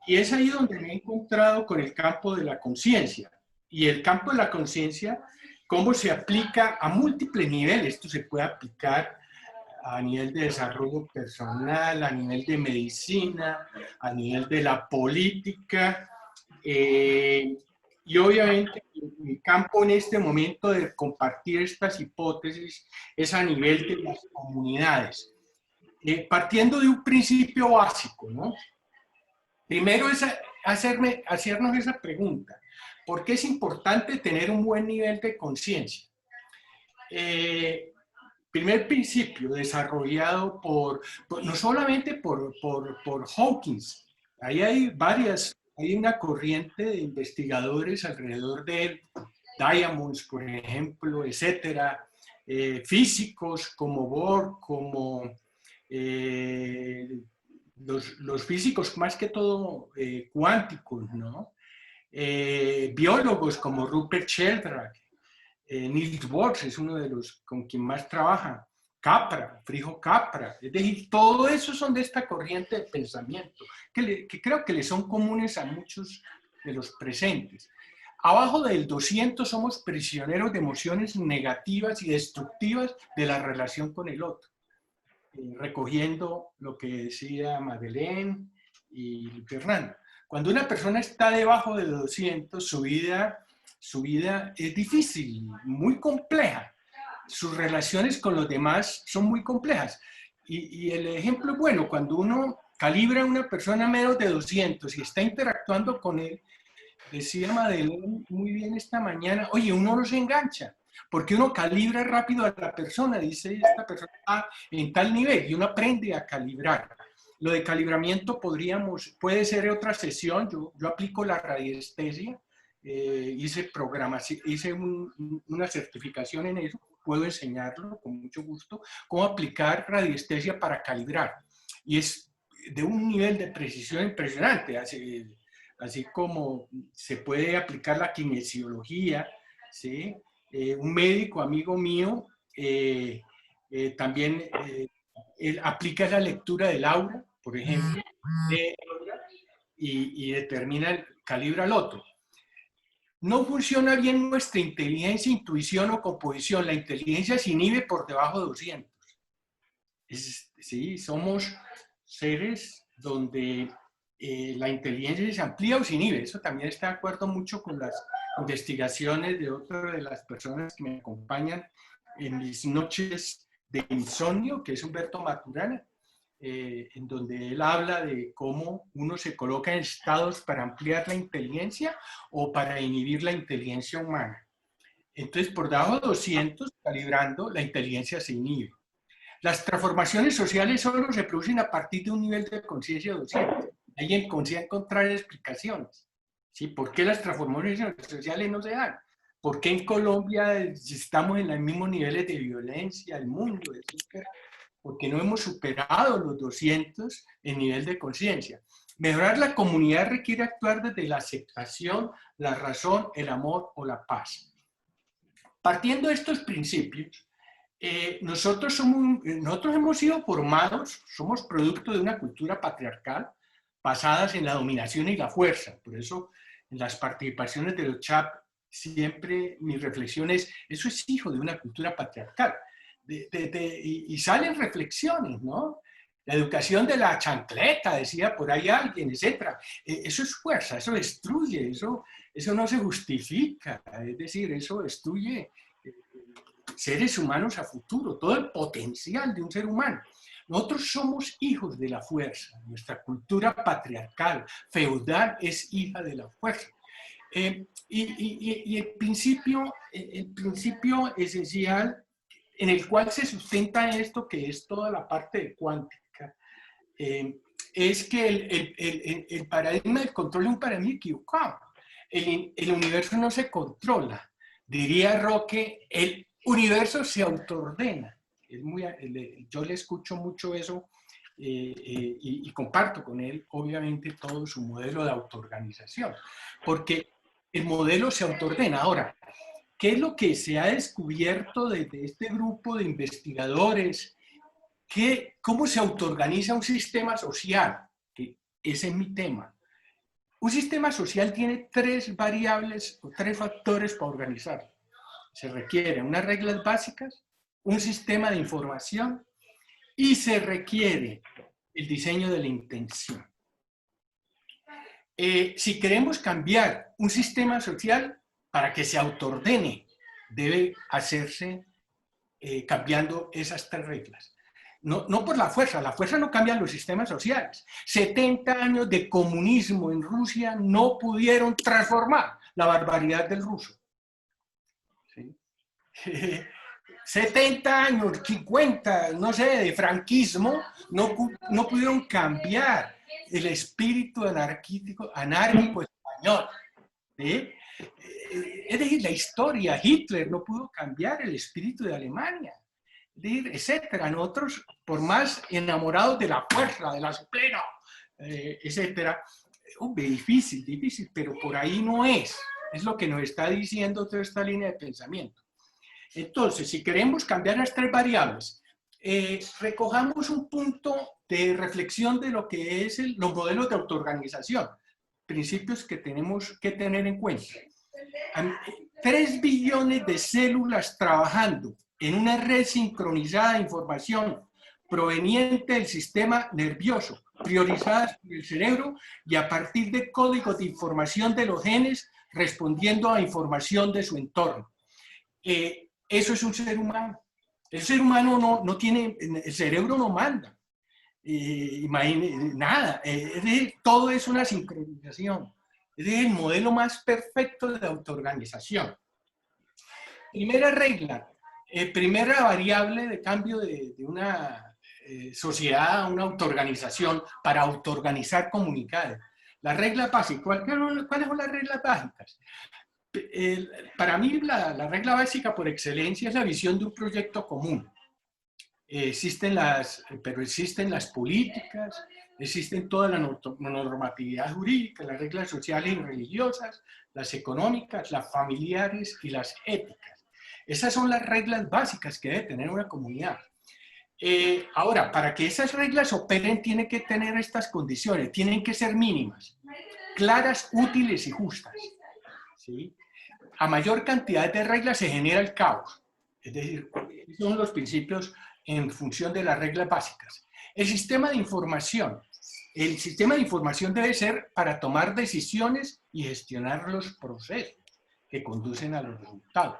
Y es ahí donde me he encontrado con el campo de la conciencia. Y el campo de la conciencia, cómo se aplica a múltiples niveles. Esto se puede aplicar a nivel de desarrollo personal, a nivel de medicina, a nivel de la política. Y obviamente mi campo en este momento de compartir estas hipótesis es a nivel de las comunidades. Partiendo de un principio básico, ¿no? Primero es hacernos esa pregunta. ¿Por qué es importante tener un buen nivel de conciencia? Primer principio desarrollado no solamente por Hawkins, ahí hay una corriente de investigadores alrededor de él, Diamonds, por ejemplo, etcétera, físicos como Bohr, como los físicos más que todo cuánticos, ¿no? Biólogos como Rupert Sheldrake, Niels Bohr es uno de los con quien más trabaja, Capra, Frijo Capra, es decir, todo eso son de esta corriente de pensamiento que creo que le son comunes a muchos de los presentes. Abajo del 200 somos prisioneros de emociones negativas y destructivas de la relación con el otro. Recogiendo lo que decía Madeleine y Fernando. Cuando una persona está debajo de 200, su vida es difícil, muy compleja. Sus relaciones con los demás son muy complejas. Y el ejemplo es bueno, cuando uno calibra a una persona menos de 200 y está interactuando con él, decía Madeleine muy bien esta mañana, oye, uno no se engancha, porque uno calibra rápido a la persona, dice esta persona está en tal nivel, y uno aprende a calibrar. Lo de calibramiento puede ser otra sesión, yo aplico la radiestesia, hice una certificación en eso, puedo enseñarlo con mucho gusto, cómo aplicar radiestesia para calibrar. Y es de un nivel de precisión impresionante, así como se puede aplicar la kinesiología, ¿sí? Un médico amigo mío también él aplica la lectura del aura, por ejemplo, y determina, calibra al otro. No funciona bien nuestra inteligencia, intuición o composición. La inteligencia se inhibe por debajo de 200. Sí, somos seres donde la inteligencia se amplía o se inhibe. Eso también está de acuerdo mucho con las investigaciones de otras de las personas que me acompañan en mis noches de insomnio, que es Humberto Maturana, en donde él habla de cómo uno se coloca en estados para ampliar la inteligencia o para inhibir la inteligencia humana. Entonces, por debajo de 200, calibrando, la inteligencia se inhibe. Las transformaciones sociales solo se producen a partir de un nivel de conciencia de 200. Ahí en conciencia encontrar explicaciones. ¿Sí? ¿Por qué las transformaciones sociales no se dan? ¿Por qué en Colombia estamos en los mismos niveles de violencia, el mundo, etcétera? Porque no hemos superado los 200 en nivel de conciencia. Mejorar la comunidad requiere actuar desde la aceptación, la razón, el amor o la paz. Partiendo de estos principios, nosotros hemos sido formados, somos producto de una cultura patriarcal basadas en la dominación y la fuerza. Por eso, en las participaciones de los chats, siempre mi reflexión es, eso es hijo de una cultura patriarcal. Y salen reflexiones, ¿no? La educación de la chancleta, decía por ahí alguien, etc. Eso es fuerza, eso destruye, eso no se justifica. Es decir, eso destruye seres humanos a futuro, todo el potencial de un ser humano. Nosotros somos hijos de la fuerza. Nuestra cultura patriarcal, feudal, es hija de la fuerza. Y el principio esencial en el cual se sustenta esto, que es toda la parte de cuántica, es que el paradigma del control es un paradigma equivocado. El universo no se controla. Diría Roque, el universo se autoordena. Yo le escucho mucho eso y comparto con él, obviamente, todo su modelo de autoorganización, porque el modelo se autoordena. Ahora, ¿qué es lo que se ha descubierto desde este grupo de investigadores? ¿Cómo se autoorganiza un sistema social? Que ese es mi tema. Un sistema social tiene 3 variables o 3 factores para organizarlo. Se requieren unas reglas básicas, un sistema de información y se requiere el diseño de la intención. Si queremos cambiar un sistema social para que se autoordene, debe hacerse cambiando esas 3 reglas. No por la fuerza no cambia los sistemas sociales. 70 años de comunismo en Rusia no pudieron transformar la barbaridad del ruso. ¿Sí? 70 años, 50, no sé, de franquismo, no pudieron cambiar el espíritu anárquico español. ¿Sí? Es decir, la historia, Hitler no pudo cambiar el espíritu de Alemania, etcétera. Nosotros, por más enamorados de la fuerza, de la plena, etcétera, difícil, pero por ahí no es lo que nos está diciendo toda esta línea de pensamiento. Entonces, si queremos cambiar las 3 variables, recojamos un punto de reflexión de lo que es los modelos de autoorganización, principios que tenemos que tener en cuenta. 3 billones de células trabajando en una red sincronizada de información proveniente del sistema nervioso, priorizadas por el cerebro y a partir de códigos de información de los genes respondiendo a información de su entorno. Eso es un ser humano. El ser humano no tiene, el cerebro no manda. Nada. Es decir, todo es una sincronización. Es decir, el modelo más perfecto de autoorganización. Primera regla, primera variable de cambio de una sociedad a una autoorganización para autoorganizar comunidades. La regla básica. ¿Cuáles son las reglas básicas? Para mí la regla básica por excelencia es la visión de un proyecto común. Existen las políticas, existen toda la normatividad jurídica, las reglas sociales y religiosas, las económicas, las familiares y las éticas. Esas son las reglas básicas que debe tener una comunidad. Ahora, para que esas reglas operen, tienen que tener estas condiciones, tienen que ser mínimas, claras, útiles y justas. ¿Sí? A mayor cantidad de reglas se genera el caos. Es decir, son los principios en función de las reglas básicas. El sistema de información debe ser para tomar decisiones y gestionar los procesos que conducen a los resultados.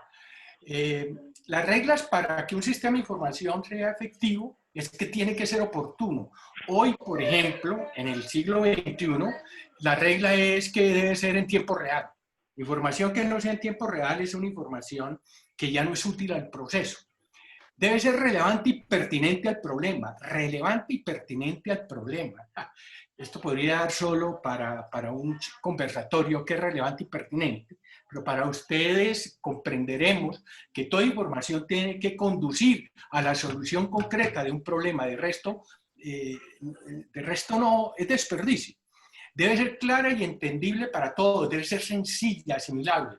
Las reglas para que un sistema de información sea efectivo es que tiene que ser oportuno. Hoy, por ejemplo, en el siglo XXI, la regla es que debe ser en tiempo real. Información que no sea en tiempo real es una información que ya no es útil al proceso. Debe ser relevante y pertinente al problema. Relevante y pertinente al problema. Esto podría dar solo para un conversatorio que es relevante y pertinente, pero para ustedes comprenderemos que toda información tiene que conducir a la solución concreta de un problema. De resto no es desperdicio. Debe ser clara y entendible para todos, debe ser sencilla, asimilable.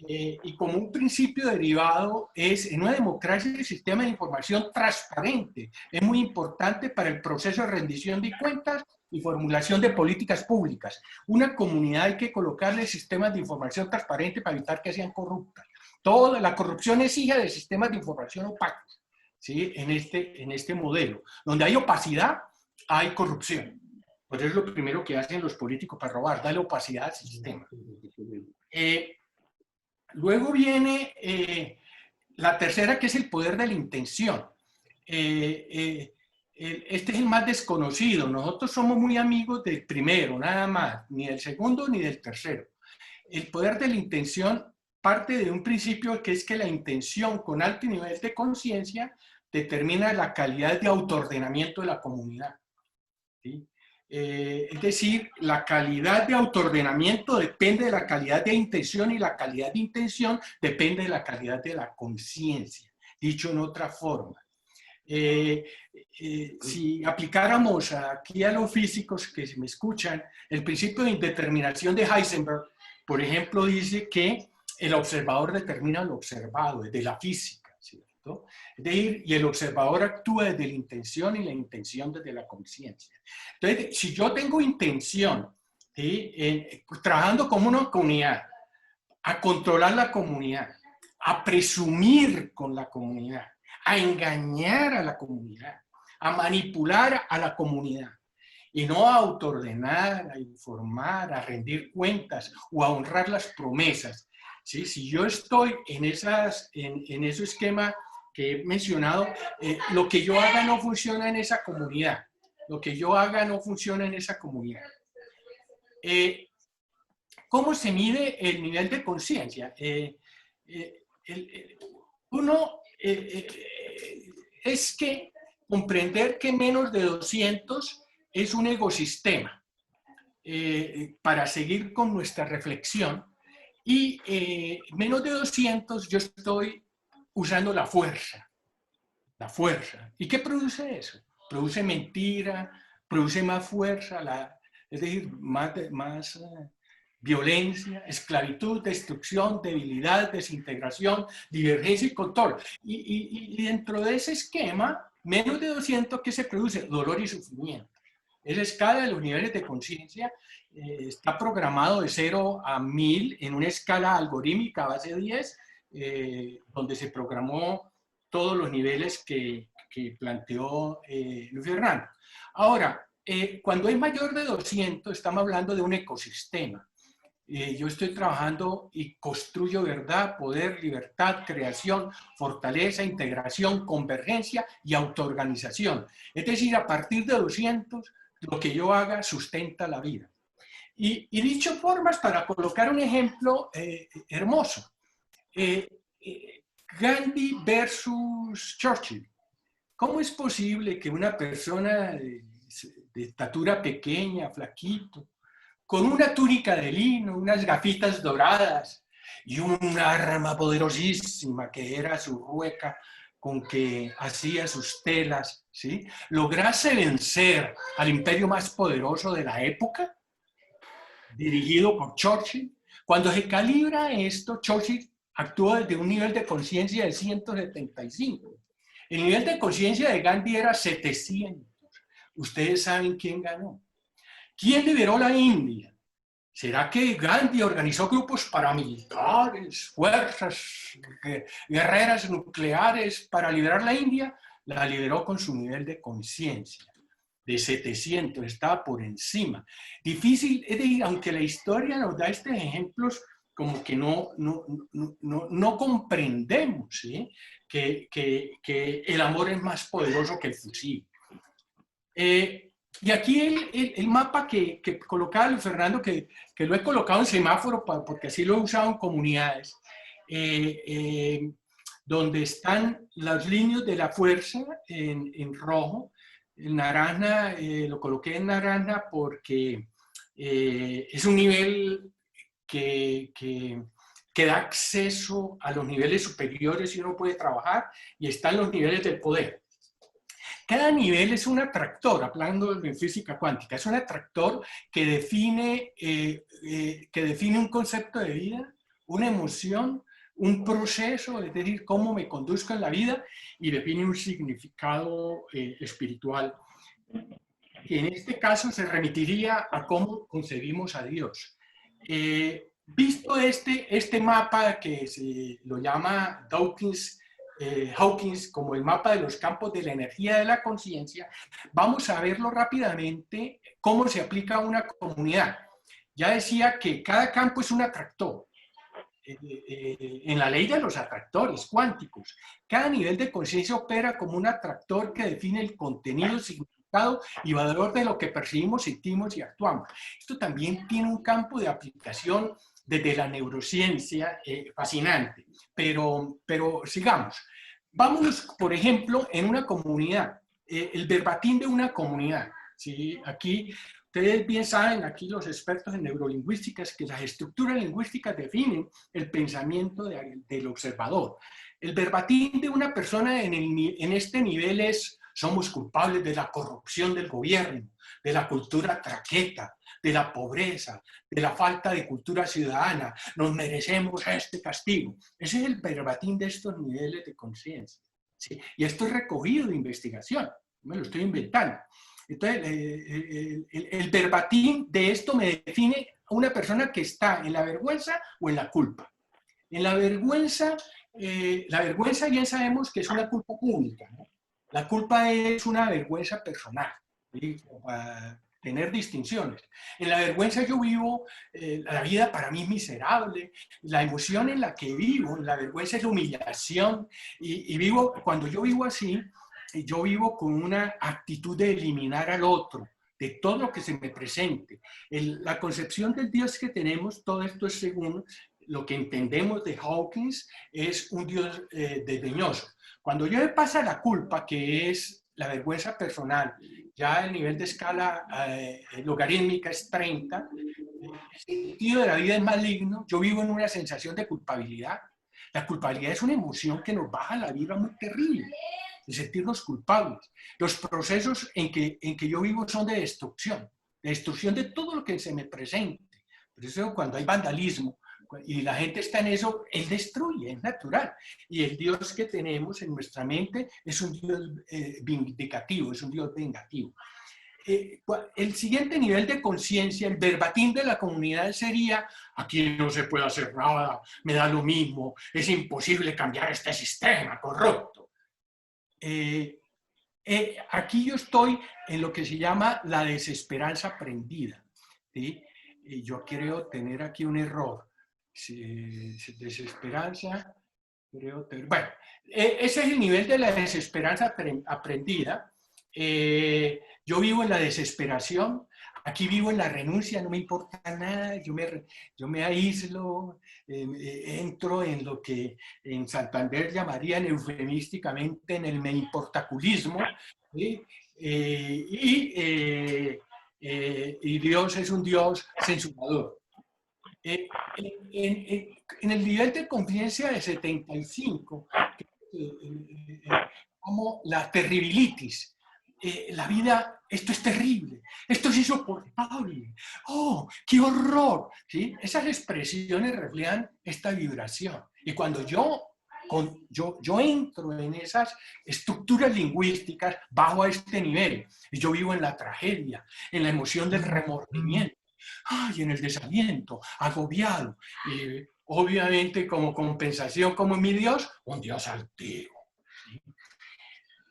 Y como un principio derivado es, en una democracia, el sistema de información transparente es muy importante para el proceso de rendición de cuentas y formulación de políticas públicas. Una comunidad hay que colocarle sistemas de información transparente para evitar que sean corruptas. Toda la corrupción es hija de sistemas de información opacos, ¿sí? En este modelo. Donde hay opacidad, hay corrupción. Pues es lo primero que hacen los políticos para robar, darle opacidad al sistema. Luego viene la tercera, que es el poder de la intención. Este es el más desconocido. Nosotros somos muy amigos del primero, nada más, ni del segundo ni del tercero. El poder de la intención parte de un principio que es que la intención con alto nivel de conciencia determina la calidad de autoordenamiento de la comunidad, ¿sí? Es decir, la calidad de autoordenamiento depende de la calidad de intención y la calidad de intención depende de la calidad de la conciencia. Dicho en otra forma, si aplicáramos aquí a los físicos que me escuchan, el principio de indeterminación de Heisenberg, por ejemplo, dice que el observador determina lo observado, desde la física, ¿cierto? Es decir, y el observador actúa desde la intención y la intención desde la conciencia. Entonces, si yo tengo intención, ¿sí? Trabajando como una comunidad, a controlar la comunidad, a presumir con la comunidad, a engañar a la comunidad, a manipular a la comunidad, y no a autoordenar, a informar, a rendir cuentas o a honrar las promesas, ¿sí? Si yo estoy en ese esquema que he mencionado, lo que yo haga no funciona en esa comunidad. Lo que yo haga no funciona en esa comunidad. ¿Cómo se mide el nivel de conciencia? Uno es que comprender que menos de 200 es un ecosistema para seguir con nuestra reflexión, y menos de 200 yo estoy usando la fuerza. La fuerza. ¿Y qué produce eso? Produce mentira, produce más fuerza, es decir, más violencia, esclavitud, destrucción, debilidad, desintegración, divergencia y control. Y dentro de ese esquema, menos de 200, ¿qué se produce? Dolor y sufrimiento. Esa escala de los niveles de conciencia está programado de 0 a 1000 en una escala algorítmica base 10, donde se programó todos los niveles que planteó Luis Fernando. Ahora, cuando es mayor de 200, estamos hablando de un ecosistema. Yo estoy trabajando y construyo verdad, poder, libertad, creación, fortaleza, integración, convergencia y autoorganización. Es decir, a partir de 200, lo que yo haga sustenta la vida. Y dicho formas, para colocar un ejemplo hermoso, Gandhi versus Churchill. ¿Cómo es posible que una persona de estatura pequeña, flaquito, con una túnica de lino, unas gafitas doradas y un arma poderosísima que era su rueca con que hacía sus telas, ¿sí?, lograse vencer al imperio más poderoso de la época, dirigido por Churchill? Cuando se calibra esto, Churchill actúa desde un nivel de conciencia de 175. El nivel de conciencia de Gandhi era 700. Ustedes saben quién ganó. ¿Quién liberó la India? ¿Será que Gandhi organizó grupos paramilitares, fuerzas guerreras nucleares para liberar la India? La liberó con su nivel de conciencia de 700, estaba por encima. Difícil, es decir, aunque la historia nos da estos ejemplos como que no comprendemos, ¿sí? que el amor es más poderoso que el fusil. Y aquí el mapa que colocaba Luis Fernando, que lo he colocado en semáforo porque así lo he usado en comunidades, donde están las líneas de la fuerza en rojo. El naranja lo coloqué en naranja porque es un nivel que da acceso a los niveles superiores y uno puede trabajar, y están los niveles del poder. Cada nivel es un atractor, hablando de física cuántica, es un atractor que define un concepto de vida, una emoción, un proceso, es decir, cómo me conduzco en la vida, y define un significado espiritual, que en este caso se remitiría a cómo concebimos a Dios. Visto este mapa que se lo llama Hawkins como el mapa de los campos de la energía de la conciencia, vamos a verlo rápidamente cómo se aplica a una comunidad. Ya decía que cada campo es un atractor. En la ley de los atractores cuánticos, cada nivel de conciencia opera como un atractor que define el contenido, significado y valor de lo que percibimos, sentimos y actuamos. Esto también tiene un campo de aplicación desde la neurociencia fascinante, pero sigamos. Vámonos, por ejemplo, en una comunidad, el verbatim de una comunidad, ¿sí? Aquí, ustedes bien saben, aquí los expertos en neurolingüística, que las estructuras lingüísticas definen el pensamiento del observador. El verbatim de una persona en este nivel es: somos culpables de la corrupción del gobierno, de la cultura traqueta, de la pobreza, de la falta de cultura ciudadana, nos merecemos este castigo. Ese es el verbatim de estos niveles de conciencia, ¿sí? Y esto es recogido de investigación, me lo estoy inventando. Entonces, el verbatim de esto me define a una persona que está en la vergüenza o en la culpa. En la vergüenza bien sabemos que es una culpa pública, ¿no? La culpa es una vergüenza personal, ¿sí? Para tener distinciones. En la vergüenza yo vivo, la vida para mí es miserable, la emoción en la que vivo, en la vergüenza es la humillación, y vivo, cuando yo vivo así, yo vivo con una actitud de eliminar al otro, de todo lo que se me presente. La concepción del Dios que tenemos, todo esto es según lo que entendemos de Hawkins, es un Dios desdeñoso. Cuando yo me pasa la culpa, que es la vergüenza personal, ya el nivel de escala logarítmica es 30, el sentido de la vida es maligno, yo vivo en una sensación de culpabilidad. La culpabilidad es una emoción que nos baja la vibra muy terrible, de sentirnos culpables. Los procesos en que yo vivo son de destrucción de todo lo que se me presente. Por eso cuando hay vandalismo, y la gente está en eso, él destruye, es natural. Y el Dios que tenemos en nuestra mente es un Dios vindicativo, es un Dios vengativo. El siguiente nivel de conciencia, el verbatim de la comunidad sería: aquí no se puede hacer nada, me da lo mismo, es imposible cambiar este sistema corrupto. Aquí yo estoy en lo que se llama la desesperanza aprendida, ¿sí? Yo creo tener aquí un error. Desesperanza, creo tener, bueno, ese es el nivel de la desesperanza aprendida. Yo vivo en la desesperación, aquí vivo en la renuncia, no me importa nada, yo me aíslo, entro en lo que en Santander llamarían eufemísticamente en el me importaculismo, ¿sí? Y Dios es un Dios censurador. En el nivel de conciencia de 75, como la terribilitis, la vida, esto es terrible, esto es insoportable, ¡oh, qué horror! ¿Sí? Esas expresiones reflejan esta vibración. Y cuando yo entro en esas estructuras lingüísticas, bajo a este nivel, y yo vivo en la tragedia, en la emoción del remordimiento, en el desaliento, agobiado, obviamente como compensación, como mi Dios, un Dios altivo. ¿Sí?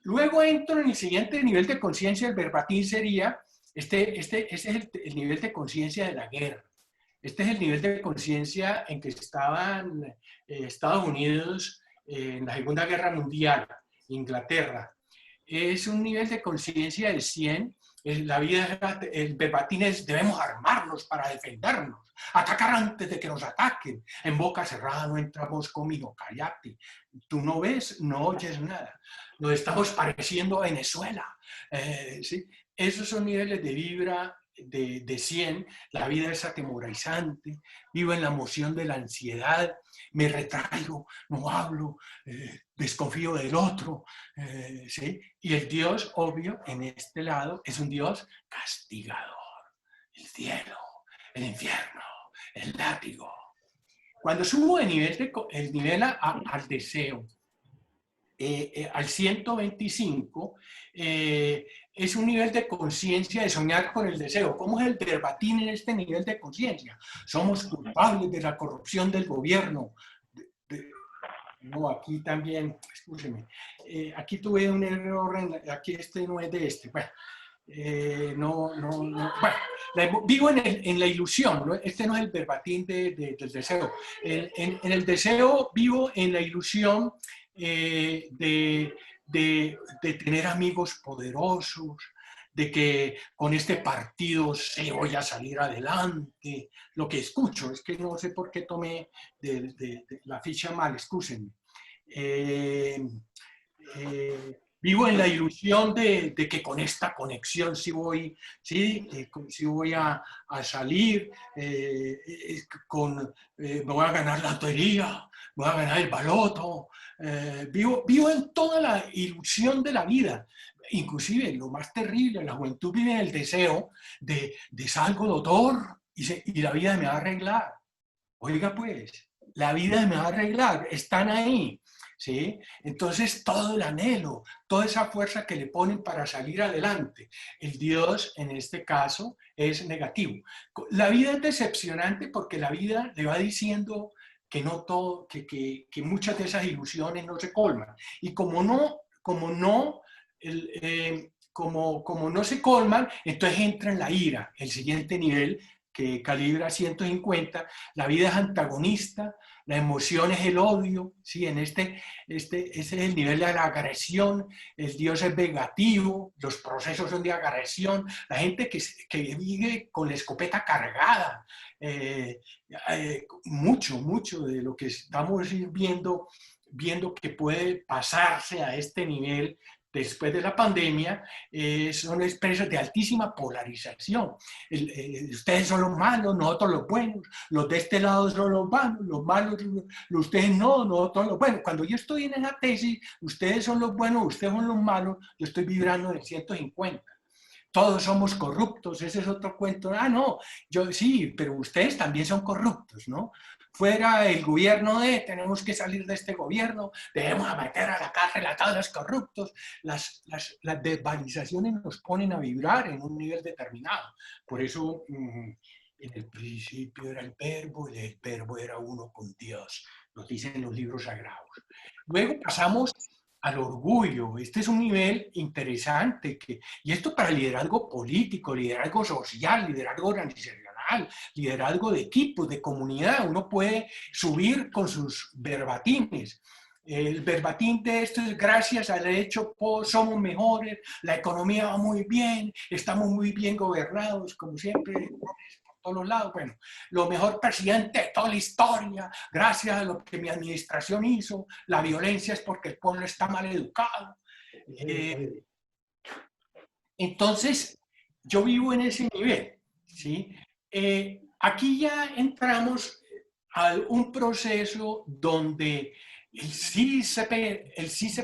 Luego entro en el siguiente nivel de conciencia, el verbatim sería, este es el nivel de conciencia de la guerra. Este es el nivel de conciencia en que estaban Estados Unidos en la Segunda Guerra Mundial, Inglaterra. Es un nivel de conciencia de 100. La vida, el verbatim es: debemos armarnos para defendernos, atacar antes de que nos ataquen. En boca cerrada no entramos conmigo, cállate. Tú no ves, no oyes nada. Nos estamos pareciendo a Venezuela. ¿Sí? Esos son niveles de vibra de 100. La vida es atemorizante, vivo en la emoción de la ansiedad, me retraigo, no hablo, desconfío del otro, ¿sí? Y el Dios, obvio, en este lado, es un Dios castigador. El cielo, el infierno, el látigo. Cuando subo el nivel al deseo, al 125, es un nivel de conciencia de soñar con el deseo. ¿Cómo es el verbatim en este nivel de conciencia? Somos culpables de la corrupción del gobierno. No, aquí también, escúcheme, aquí tuve un error, aquí este no es de este. Bueno, Bueno, vivo en la ilusión, ¿no? Este no es el verbatim del deseo. En el deseo vivo en la ilusión de tener amigos poderosos, de que con este partido sí voy a salir adelante. Lo que escucho, es que no sé por qué tomé de la ficha mal, excúsenme. Vivo en la ilusión de que con esta conexión sí voy a salir, me voy a ganar la lotería, me voy a ganar el baloto. Vivo en toda la ilusión de la vida. Inclusive, lo más terrible, la juventud vive en el deseo de salgo doctor y la vida me va a arreglar. Oiga pues, la vida me va a arreglar, están ahí. ¿Sí? Entonces todo el anhelo, toda esa fuerza que le ponen para salir adelante, el Dios en este caso es negativo. La vida es decepcionante porque la vida le va diciendo que no todo, que muchas de esas ilusiones no se colman. Y como no se colman, entonces entra en la ira, el siguiente nivel que calibra 150, la vida es antagonista, la emoción es el odio, ¿sí? Ese es el nivel de la agresión, el Dios es vengativo, los procesos son de agresión, la gente que vive con la escopeta cargada, mucho de lo que estamos viendo que puede pasarse a este nivel después de la pandemia, son expresiones de altísima polarización. Ustedes son los malos, nosotros los buenos, los de este lado son los malos, ustedes no, nosotros los buenos. Cuando yo estoy en esa tesis, ustedes son los buenos, ustedes son los malos, yo estoy vibrando en 150. Todos somos corruptos, ese es otro cuento. Ah, no, yo sí, pero ustedes también son corruptos, ¿no? Fuera el gobierno tenemos que salir de este gobierno, debemos meter a la cárcel a todos los corruptos. Las verbalizaciones nos ponen a vibrar en un nivel determinado. Por eso, en el principio era el verbo y el verbo era uno con Dios, nos dicen los libros sagrados. Luego pasamos al orgullo. Este es un nivel interesante, y esto para liderazgo político, liderazgo social, liderazgo organizacional, liderazgo de equipos, de comunidad. Uno puede subir con sus verbatimes. El verbatim de esto es: gracias al hecho, somos mejores, la economía va muy bien, estamos muy bien gobernados, como siempre, por todos los lados. Bueno, lo mejor presidente de toda la historia, gracias a lo que mi administración hizo. La violencia es porque el pueblo está mal educado. Entonces, yo vivo en ese nivel, ¿sí? Aquí ya entramos a un proceso donde el sí se puede. El sí se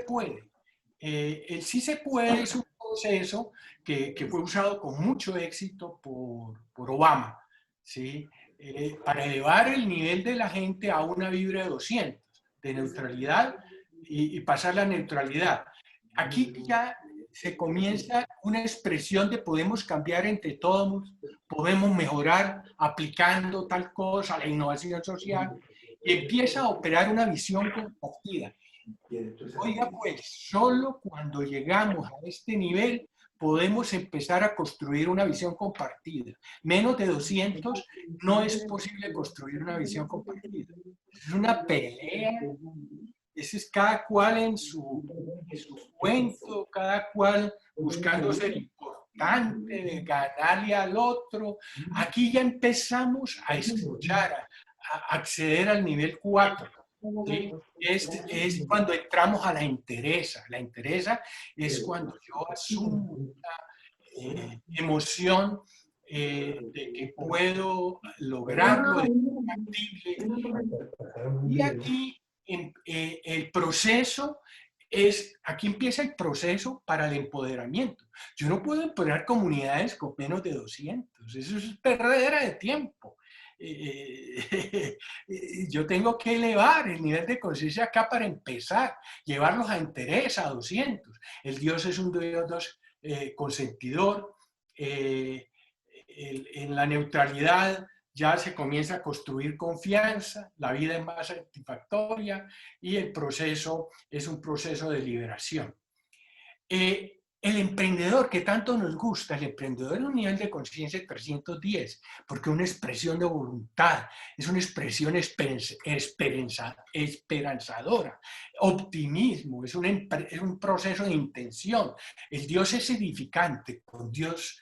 puede es un proceso que fue usado con mucho éxito por Obama, ¿sí? Para elevar el nivel de la gente a una vibra de 200, de neutralidad y pasar la neutralidad. Aquí ya se comienza una expresión de podemos cambiar entre todos, podemos mejorar aplicando tal cosa, la innovación social, y empieza a operar una visión compartida. Oiga, pues, solo cuando llegamos a este nivel podemos empezar a construir una visión compartida. Menos de 200 no es posible construir una visión compartida. Es una pelea. Ese es cada cual en su cuento, cada cual buscando ser importante, de ganarle al otro. Aquí ya empezamos a escuchar, a acceder al nivel 4. ¿Sí? Es cuando entramos a la entereza. La entereza es cuando yo asumo una emoción de que puedo lograrlo, de que es factible. Y aquí el proceso aquí empieza el proceso para el empoderamiento. Yo no puedo empoderar comunidades con menos de 200. Eso es perdedera de tiempo. Yo tengo que elevar el nivel de conciencia acá para empezar, llevarlos a entereza, a 200. El Dios es un Dios consentidor. En la neutralidad ya se comienza a construir confianza, la vida es más satisfactoria y el proceso es un proceso de liberación. El emprendedor que tanto nos gusta, el emprendedor es un nivel de conciencia de 310, porque es una expresión de voluntad, es una expresión esperanzadora, optimismo, es un proceso de intención. El Dios es edificante, con Dios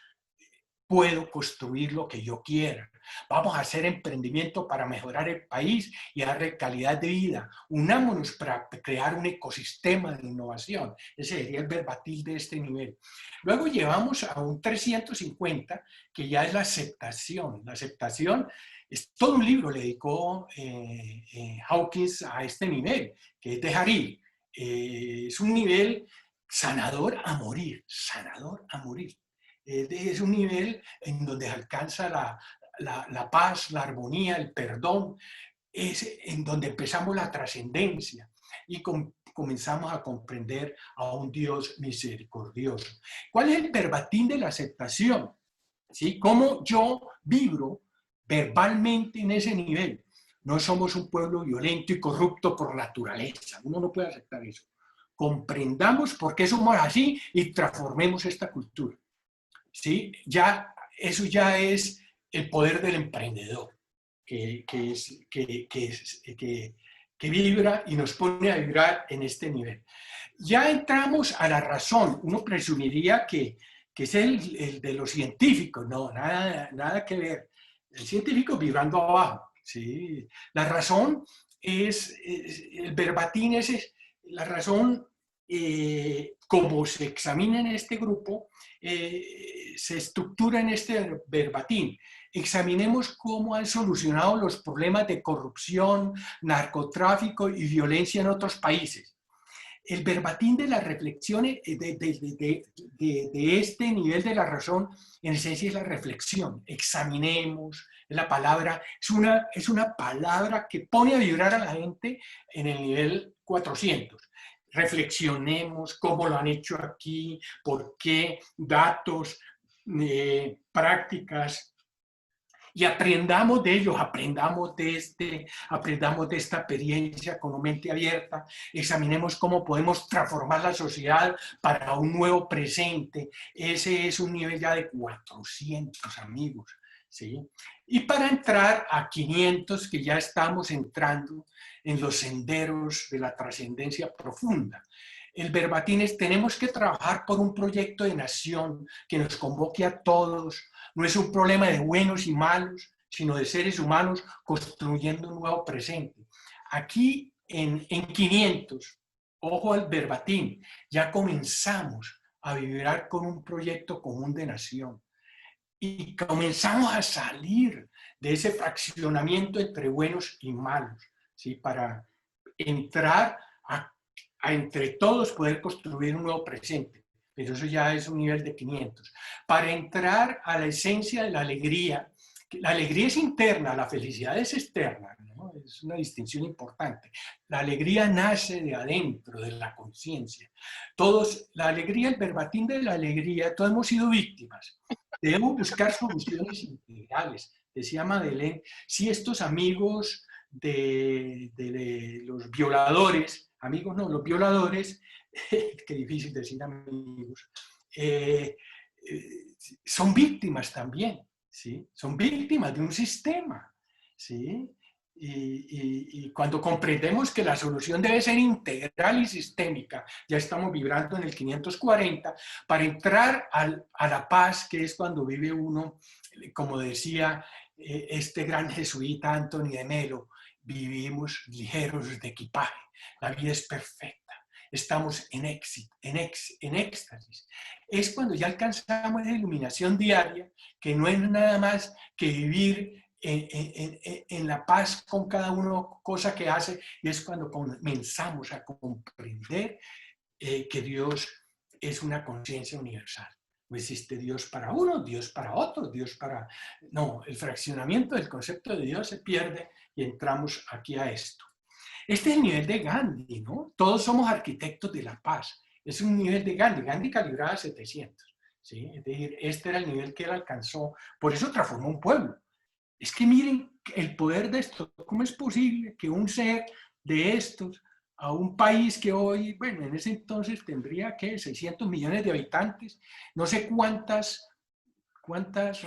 puedo construir lo que yo quiera. Vamos a hacer emprendimiento para mejorar el país y darle calidad de vida. Unámonos para crear un ecosistema de innovación. Ese sería el verbatim de este nivel. Luego llevamos a un 350, que ya es la aceptación. La aceptación es todo un libro, le dedicó Hawkins a este nivel, que es dejar ir. Es un nivel sanador a morir, sanador a morir. Es un nivel en donde alcanza la paz, la armonía, el perdón, es en donde empezamos la trascendencia y comenzamos a comprender a un Dios misericordioso. ¿Cuál es el verbatim de la aceptación? ¿Sí? ¿Cómo yo vibro verbalmente en ese nivel? No somos un pueblo violento y corrupto por naturaleza. Uno no puede aceptar eso. Comprendamos por qué somos así y transformemos esta cultura. ¿Sí? Eso ya es el poder del emprendedor, que vibra y nos pone a vibrar en este nivel. Ya entramos a la razón. Uno presumiría que es el de los científicos. No, nada que ver. El científico vibrando abajo. ¿Sí? La razón es el verbatim, la razón. Como se examina en este grupo, se estructura en este verbatim. Examinemos cómo han solucionado los problemas de corrupción, narcotráfico y violencia en otros países. El verbatim de las reflexiones de este nivel de la razón, en esencia es la reflexión. Examinemos, la palabra, es una palabra que pone a vibrar a la gente en el nivel 400. Reflexionemos cómo lo han hecho aquí, por qué, datos, prácticas, y aprendamos de ellos, aprendamos de esta experiencia con mente abierta, examinemos cómo podemos transformar la sociedad para un nuevo presente. Ese es un nivel ya de 400 amigos, ¿sí? Y para entrar a 500, que ya estamos entrando en los senderos de la trascendencia profunda. El verbatim es: tenemos que trabajar por un proyecto de nación que nos convoque a todos. No es un problema de buenos y malos, sino de seres humanos construyendo un nuevo presente. Aquí en 500, ojo al verbatim, ya comenzamos a vibrar con un proyecto común de nación. Y comenzamos a salir de ese fraccionamiento entre buenos y malos, ¿sí? Para entrar a entre todos poder construir un nuevo presente. Pero eso ya es un nivel de 500. Para entrar a la esencia de la alegría es interna, la felicidad es externa, ¿no? Es una distinción importante. La alegría nace de adentro, de la conciencia. Todos, la alegría, el verbatim de la alegría, todos hemos sido víctimas. Debemos buscar soluciones integrales. Decía Madeleine, si estos amigos de los violadores, amigos no, los violadores, qué difícil decir amigos, son víctimas también, ¿sí? Son víctimas de un sistema, ¿sí? Y cuando comprendemos que la solución debe ser integral y sistémica, ya estamos vibrando en el 540, para entrar a la paz, que es cuando vive uno, como decía este gran jesuita Anthony de Melo, vivimos ligeros de equipaje, la vida es perfecta, estamos en éxtasis. Es cuando ya alcanzamos la iluminación diaria, que no es nada más que vivir en la paz con cada uno, cosa que hace, y es cuando comenzamos a comprender que Dios es una conciencia universal. No existe Dios para uno, Dios para otro, Dios para... No, el fraccionamiento del concepto de Dios se pierde y entramos aquí a esto. Este es el nivel de Gandhi, ¿no? Todos somos arquitectos de la paz. Es un nivel de Gandhi. Gandhi calibraba 700, ¿sí? Es decir, este era el nivel que él alcanzó. Por eso transformó un pueblo. Es que miren el poder de esto. ¿Cómo es posible que un ser de estos, a un país que hoy, bueno, en ese entonces tendría, ¿qué? 600 millones de habitantes, no sé cuántas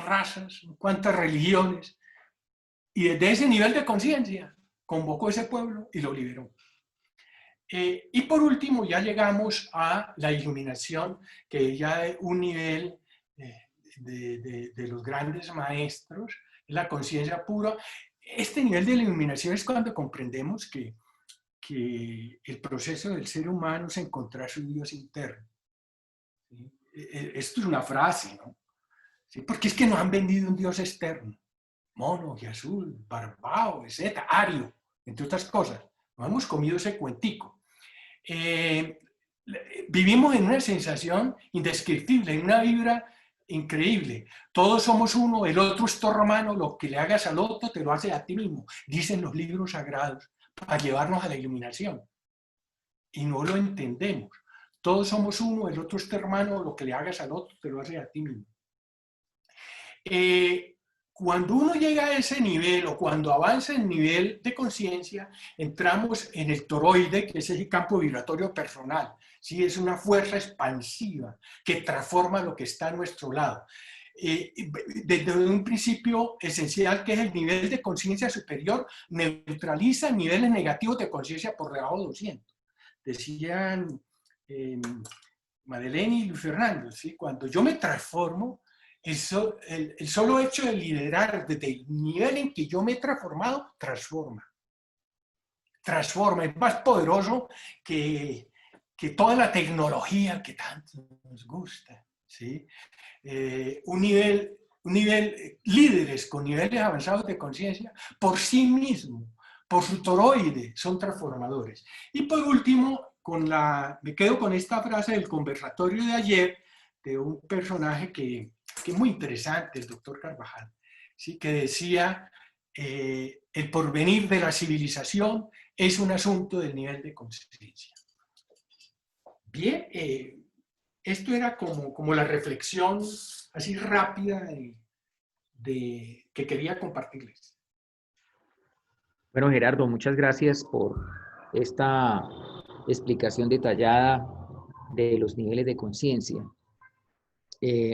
razas, cuántas religiones, y desde ese nivel de conciencia convocó ese pueblo y lo liberó. Y por último ya llegamos a la iluminación, que ya es un nivel de los grandes maestros, la conciencia pura. Este nivel de iluminación es cuando comprendemos que el proceso del ser humano es encontrar su Dios interno. ¿Sí? Esto es una frase, ¿no? ¿Sí? Porque es que nos han vendido un Dios externo, mono y azul, barbao, etc., ario, entre otras cosas. Nos hemos comido ese cuentico. Vivimos en una sensación indescriptible, en una vibra increíble. Todos somos uno, el otro es todo romano, lo que le hagas al otro te lo haces a ti mismo, dicen los libros sagrados, para llevarnos a la iluminación. Y no lo entendemos. Todos somos uno, el otro es tu hermano, lo que le hagas al otro te lo haces a ti mismo. Cuando uno llega a ese nivel o cuando avanza el nivel de conciencia, entramos en el toroide, que es el campo vibratorio personal. ¿Sí? Es una fuerza expansiva que transforma lo que está a nuestro lado. Desde un principio esencial, que es el nivel de conciencia superior, neutraliza niveles negativos de conciencia por debajo de 200. Decían Madeleine y Luis Fernando, ¿sí? Cuando yo me transformo, el solo hecho de liderar desde el nivel en que yo me he transformado, transforma, es más poderoso que toda la tecnología que tanto nos gusta, ¿sí? Un nivel, líderes con niveles avanzados de conciencia, por sí mismo, por su toroide, son transformadores. Y por último, me quedo con esta frase del conversatorio de ayer, de un personaje que es muy interesante, el doctor Carvajal, ¿sí? Que decía, el porvenir de la civilización es un asunto del nivel de conciencia. Bien, esto era como la reflexión así rápida que quería compartirles. Bueno, Gerardo, muchas gracias por esta explicación detallada de los niveles de conciencia.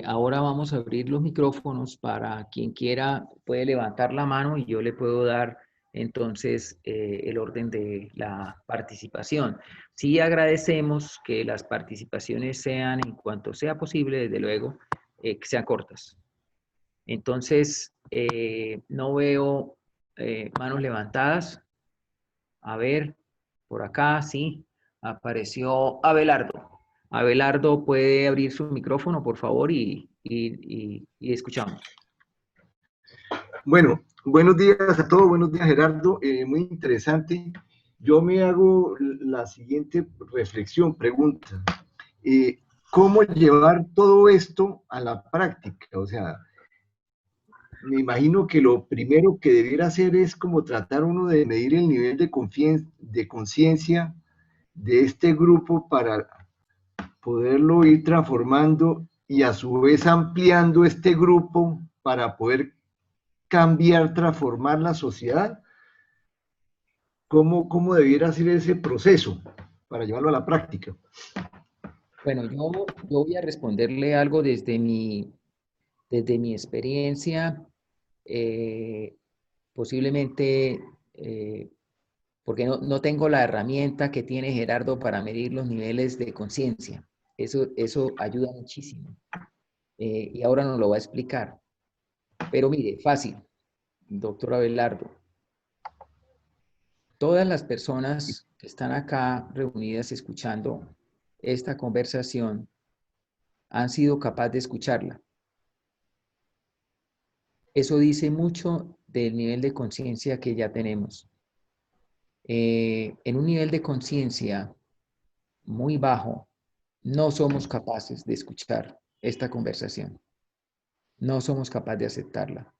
Ahora vamos a abrir los micrófonos para quien quiera, puede levantar la mano y yo le puedo dar entonces el orden de la participación. Sí agradecemos que las participaciones sean, en cuanto sea posible, desde luego, que sean cortas. Entonces, no veo manos levantadas. A ver, por acá, sí, apareció Abelardo. Abelardo, ¿puede abrir su micrófono, por favor? Y escuchamos. Bueno, buenos días a todos, buenos días Gerardo, muy interesante. Yo me hago la siguiente reflexión, pregunta. ¿Cómo llevar todo esto a la práctica? O sea, me imagino que lo primero que debiera hacer es como tratar uno de medir el nivel de conciencia de este grupo para poderlo ir transformando y a su vez ampliando este grupo para poder cambiar, transformar la sociedad. ¿Cómo debiera ser ese proceso para llevarlo a la práctica? Bueno, yo voy a responderle algo desde mi experiencia, posiblemente porque no tengo la herramienta que tiene Gerardo para medir los niveles de conciencia. Eso ayuda muchísimo. Y ahora nos lo va a explicar. Pero mire, fácil, doctor Abelardo. Todas las personas que están acá reunidas escuchando esta conversación han sido capaces de escucharla. Eso dice mucho del nivel de conciencia que ya tenemos. En un nivel de conciencia muy bajo, no somos capaces de escuchar esta conversación. No somos capaces de aceptarla.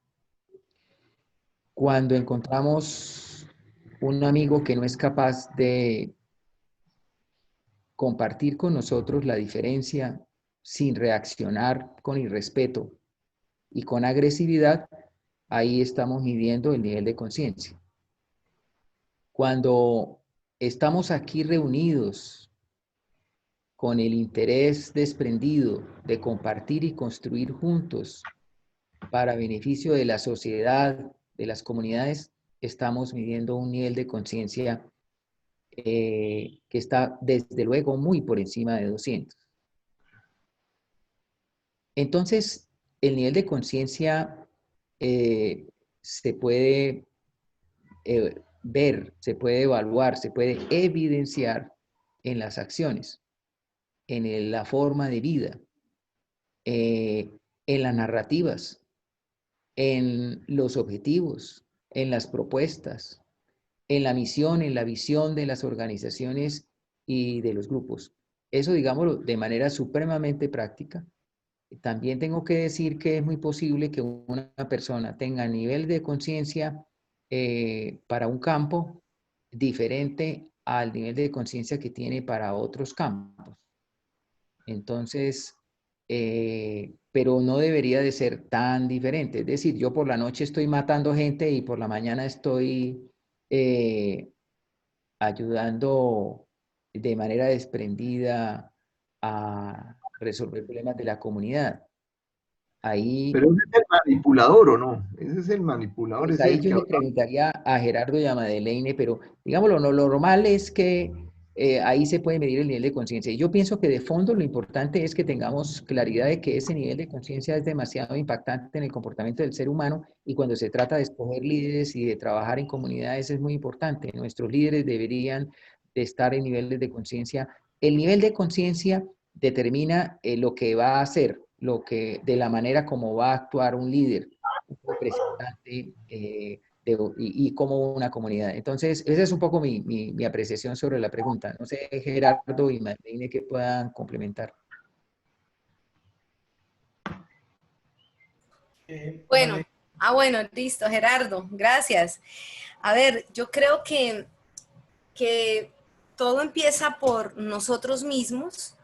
Cuando encontramos un amigo que no es capaz de compartir con nosotros la diferencia sin reaccionar con irrespeto y con agresividad, ahí estamos midiendo el nivel de conciencia. Cuando estamos aquí reunidos con el interés desprendido de compartir y construir juntos para beneficio de la sociedad, de las comunidades, estamos midiendo un nivel de conciencia que está desde luego muy por encima de 200. Entonces, el nivel de conciencia se puede ver, se puede evaluar, se puede evidenciar en las acciones, en la forma de vida, en las narrativas, en los objetivos, en las propuestas, en la misión, en la visión de las organizaciones y de los grupos. Eso, digámoslo, de manera supremamente práctica. También tengo que decir que es muy posible que una persona tenga nivel de conciencia para un campo diferente al nivel de conciencia que tiene para otros campos. Entonces, pero no debería de ser tan diferente. Es decir, yo por la noche estoy matando gente y por la mañana estoy ayudando de manera desprendida a resolver problemas de la comunidad. Ahí, pero ese es el manipulador, ¿o no? Ese es el manipulador, pues ese es ahí el yo que... le preguntaría a Gerardo y a Madeleine, pero digámoslo, lo normal es que ahí se puede medir el nivel de conciencia. Y yo pienso que de fondo lo importante es que tengamos claridad de que ese nivel de conciencia es demasiado impactante en el comportamiento del ser humano y cuando se trata de escoger líderes y de trabajar en comunidades es muy importante. Nuestros líderes deberían de estar en niveles de conciencia. El nivel de conciencia determina lo que va a hacer, de la manera como va a actuar un líder, un representante y como una comunidad. Entonces, esa es un poco mi apreciación sobre la pregunta. No sé, Gerardo y Madeleine, que puedan complementar. Bueno, bueno, listo, Gerardo, gracias. A ver, yo creo que todo empieza por nosotros mismos.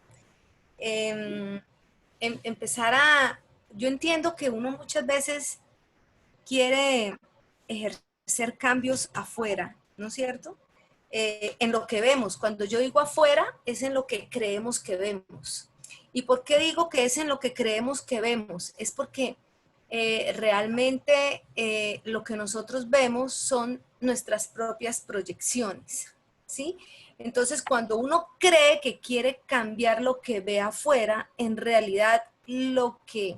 Empezar yo entiendo que uno muchas veces quiere ejercer cambios afuera, ¿no es cierto? En lo que vemos. Cuando yo digo afuera, es en lo que creemos que vemos. ¿Y por qué digo que es en lo que creemos que vemos? Es porque realmente lo que nosotros vemos son nuestras propias proyecciones, ¿sí? Entonces, cuando uno cree que quiere cambiar lo que ve afuera, en realidad lo que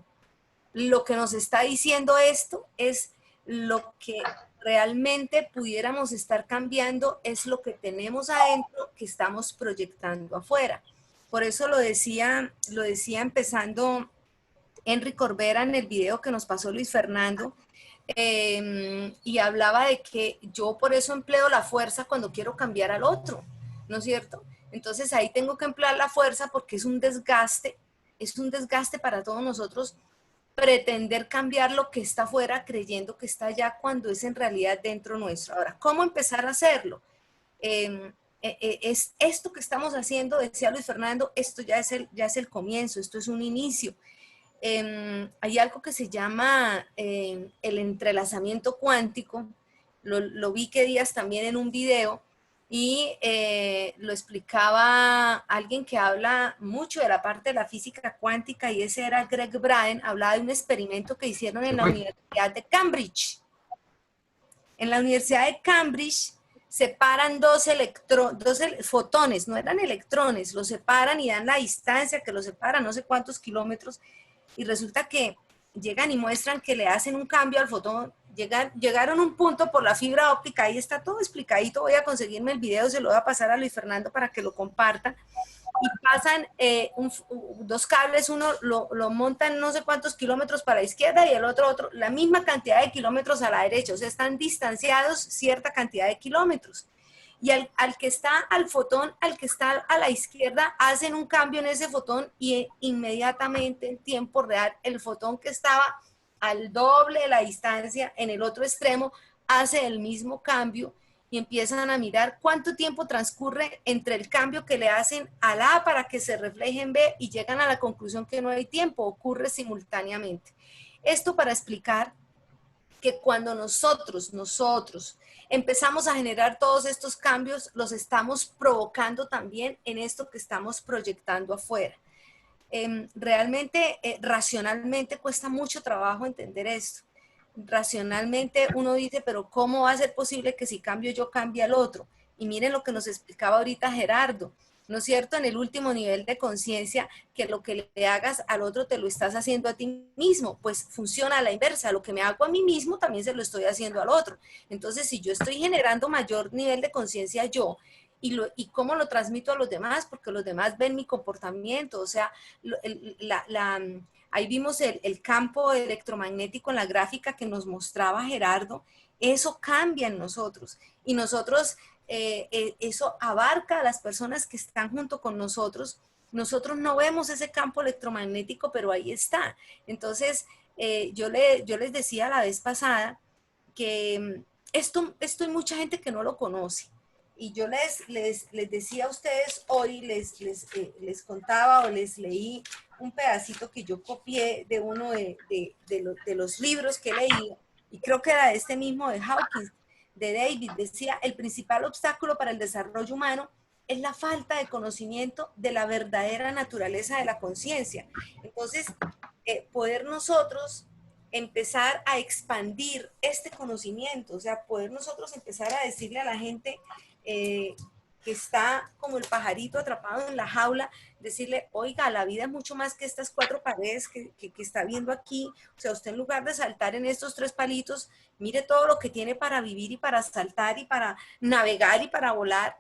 nos está diciendo esto es lo que realmente pudiéramos estar cambiando, es lo que tenemos adentro que estamos proyectando afuera. Por eso lo decía empezando Henry Corbera en el video que nos pasó Luis Fernando, y hablaba de que yo por eso empleo la fuerza cuando quiero cambiar al otro, ¿no es cierto? Entonces ahí tengo que emplear la fuerza porque es un desgaste para todos nosotros pretender cambiar lo que está afuera creyendo que está allá cuando es en realidad dentro nuestro. Ahora, ¿cómo empezar a hacerlo? Es esto que estamos haciendo, decía Luis Fernando, esto ya es el comienzo, esto es un inicio. Hay algo que se llama el entrelazamiento cuántico, lo vi que días también en un video, y lo explicaba alguien que habla mucho de la parte de la física cuántica, y ese era Greg Braden. Hablaba de un experimento que hicieron en la Universidad de Cambridge. En la Universidad de Cambridge separan dos fotones, no eran electrones, los separan y dan la distancia que los separan, no sé cuántos kilómetros, y resulta que llegan y muestran que le hacen un cambio al fotón. Llegaron a un punto por la fibra óptica, ahí está todo explicadito, voy a conseguirme el video, se lo voy a pasar a Luis Fernando para que lo compartan, y pasan dos cables, uno lo montan no sé cuántos kilómetros para la izquierda y el otro, la misma cantidad de kilómetros a la derecha, o sea, están distanciados cierta cantidad de kilómetros. Y al que está al fotón, al que está a la izquierda, hacen un cambio en ese fotón y inmediatamente en tiempo real el fotón que estaba al doble de la distancia en el otro extremo hace el mismo cambio, y empiezan a mirar cuánto tiempo transcurre entre el cambio que le hacen a la A para que se refleje en B, y llegan a la conclusión que no hay tiempo, ocurre simultáneamente. Esto para explicar que cuando nosotros empezamos a generar todos estos cambios, los estamos provocando también en esto que estamos proyectando afuera. Realmente, racionalmente cuesta mucho trabajo entender esto. Racionalmente uno dice, pero ¿cómo va a ser posible que si cambio yo cambie al otro? Y miren lo que nos explicaba ahorita Gerardo, ¿no es cierto? En el último nivel de conciencia, que lo que le hagas al otro te lo estás haciendo a ti mismo. Pues funciona a la inversa, lo que me hago a mí mismo también se lo estoy haciendo al otro. Entonces, si yo estoy generando mayor nivel de conciencia yo, y cómo lo transmito a los demás, porque los demás ven mi comportamiento, o sea, ahí vimos el campo electromagnético en la gráfica que nos mostraba Gerardo. Eso cambia en nosotros, y nosotros, eso abarca a las personas que están junto con nosotros. Nosotros no vemos ese campo electromagnético, pero ahí está. Entonces, yo les decía la vez pasada que esto hay mucha gente que no lo conoce. Y yo les decía a ustedes hoy, les contaba o les leí un pedacito que yo copié de uno de los libros que leí, y creo que era este mismo de Hawkins, de David. Decía, el principal obstáculo para el desarrollo humano es la falta de conocimiento de la verdadera naturaleza de la conciencia. Entonces, poder nosotros empezar a expandir este conocimiento, o sea, poder nosotros empezar a decirle a la gente que está como el pajarito atrapado en la jaula, decirle, oiga, la vida es mucho más que estas 4 paredes que está viendo aquí. O sea, usted en lugar de saltar en estos 3 palitos, mire todo lo que tiene para vivir y para saltar y para navegar y para volar.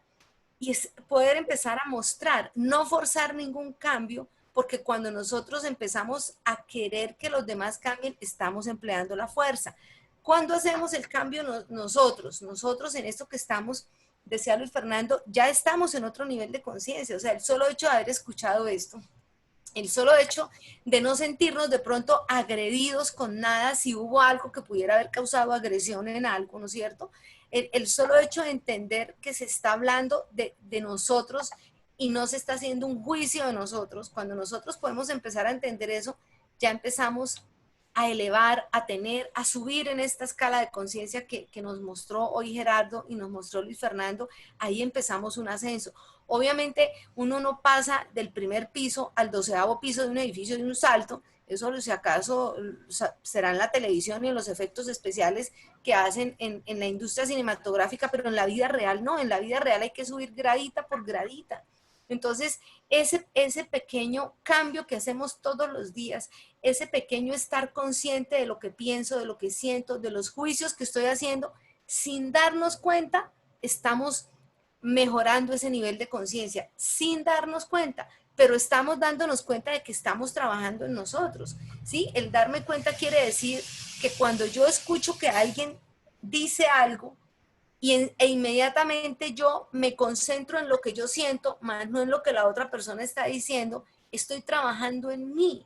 Y es poder empezar a mostrar, no forzar ningún cambio, porque cuando nosotros empezamos a querer que los demás cambien, estamos empleando la fuerza. ¿Cuándo hacemos el cambio nosotros en esto que estamos? Decía Luis Fernando, ya estamos en otro nivel de conciencia. O sea, el solo hecho de haber escuchado esto, el solo hecho de no sentirnos de pronto agredidos con nada, si hubo algo que pudiera haber causado agresión en algo, ¿no es cierto? El solo hecho de entender que se está hablando de nosotros y no se está haciendo un juicio de nosotros. Cuando nosotros podemos empezar a entender eso, ya empezamos a elevar, a tener, a subir en esta escala de conciencia que nos mostró hoy Gerardo y nos mostró Luis Fernando. Ahí empezamos un ascenso. Obviamente uno no pasa del primer piso al 12º piso de un edificio de un salto. Eso, si acaso, será en la televisión y en los efectos especiales que hacen en la industria cinematográfica, pero en la vida real no. En la vida real hay que subir gradita por gradita. Entonces, ese pequeño cambio que hacemos todos los días, ese pequeño estar consciente de lo que pienso, de lo que siento, de los juicios que estoy haciendo, sin darnos cuenta, estamos mejorando ese nivel de conciencia, sin darnos cuenta, pero estamos dándonos cuenta de que estamos trabajando en nosotros, ¿sí? El darme cuenta quiere decir que cuando yo escucho que alguien dice algo, e inmediatamente yo me concentro en lo que yo siento, más no en lo que la otra persona está diciendo, estoy trabajando en mí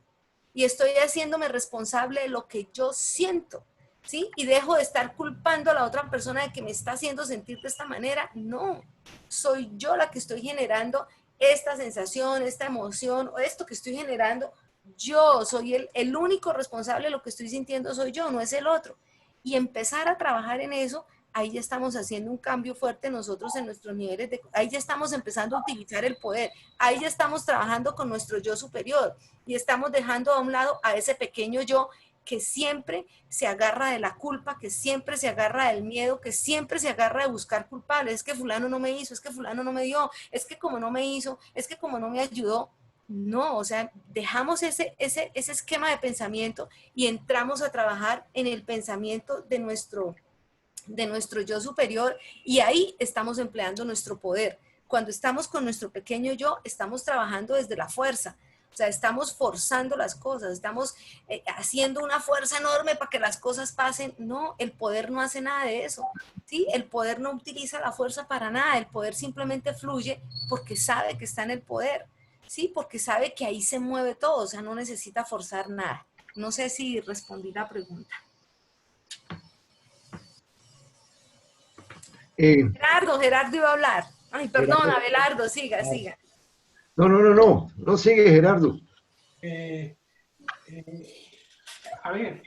y estoy haciéndome responsable de lo que yo siento, ¿sí? Y dejo de estar culpando a la otra persona de que me está haciendo sentir de esta manera. No, soy yo la que estoy generando esta sensación, esta emoción, o esto que estoy generando. Yo soy el único responsable de lo que estoy sintiendo, soy yo, no es el otro. Y empezar a trabajar en eso ahí ya estamos haciendo un cambio fuerte nosotros en nuestros niveles de, ahí ya estamos empezando a utilizar el poder, ahí ya estamos trabajando con nuestro yo superior y estamos dejando a un lado a ese pequeño yo que siempre se agarra de la culpa, que siempre se agarra del miedo, que siempre se agarra de buscar culpables. Es que fulano no me hizo, es que fulano no me dio, es que como no me hizo, es que como no me ayudó. No, o sea, dejamos ese esquema de pensamiento y entramos a trabajar en el pensamiento de nuestro yo superior y ahí estamos empleando nuestro poder. Cuando estamos con nuestro pequeño yo, estamos trabajando desde la fuerza. O sea, estamos forzando las cosas, estamos haciendo una fuerza enorme para que las cosas pasen. No, el poder no hace nada de eso. ¿Sí? El poder no utiliza la fuerza para nada. El poder simplemente fluye porque sabe que está en el poder. ¿Sí? Porque sabe que ahí se mueve todo. O sea, no necesita forzar nada. No sé si respondí la pregunta. Gerardo iba a hablar. Ay, perdón, Abelardo, siga. No sigue Gerardo. A ver,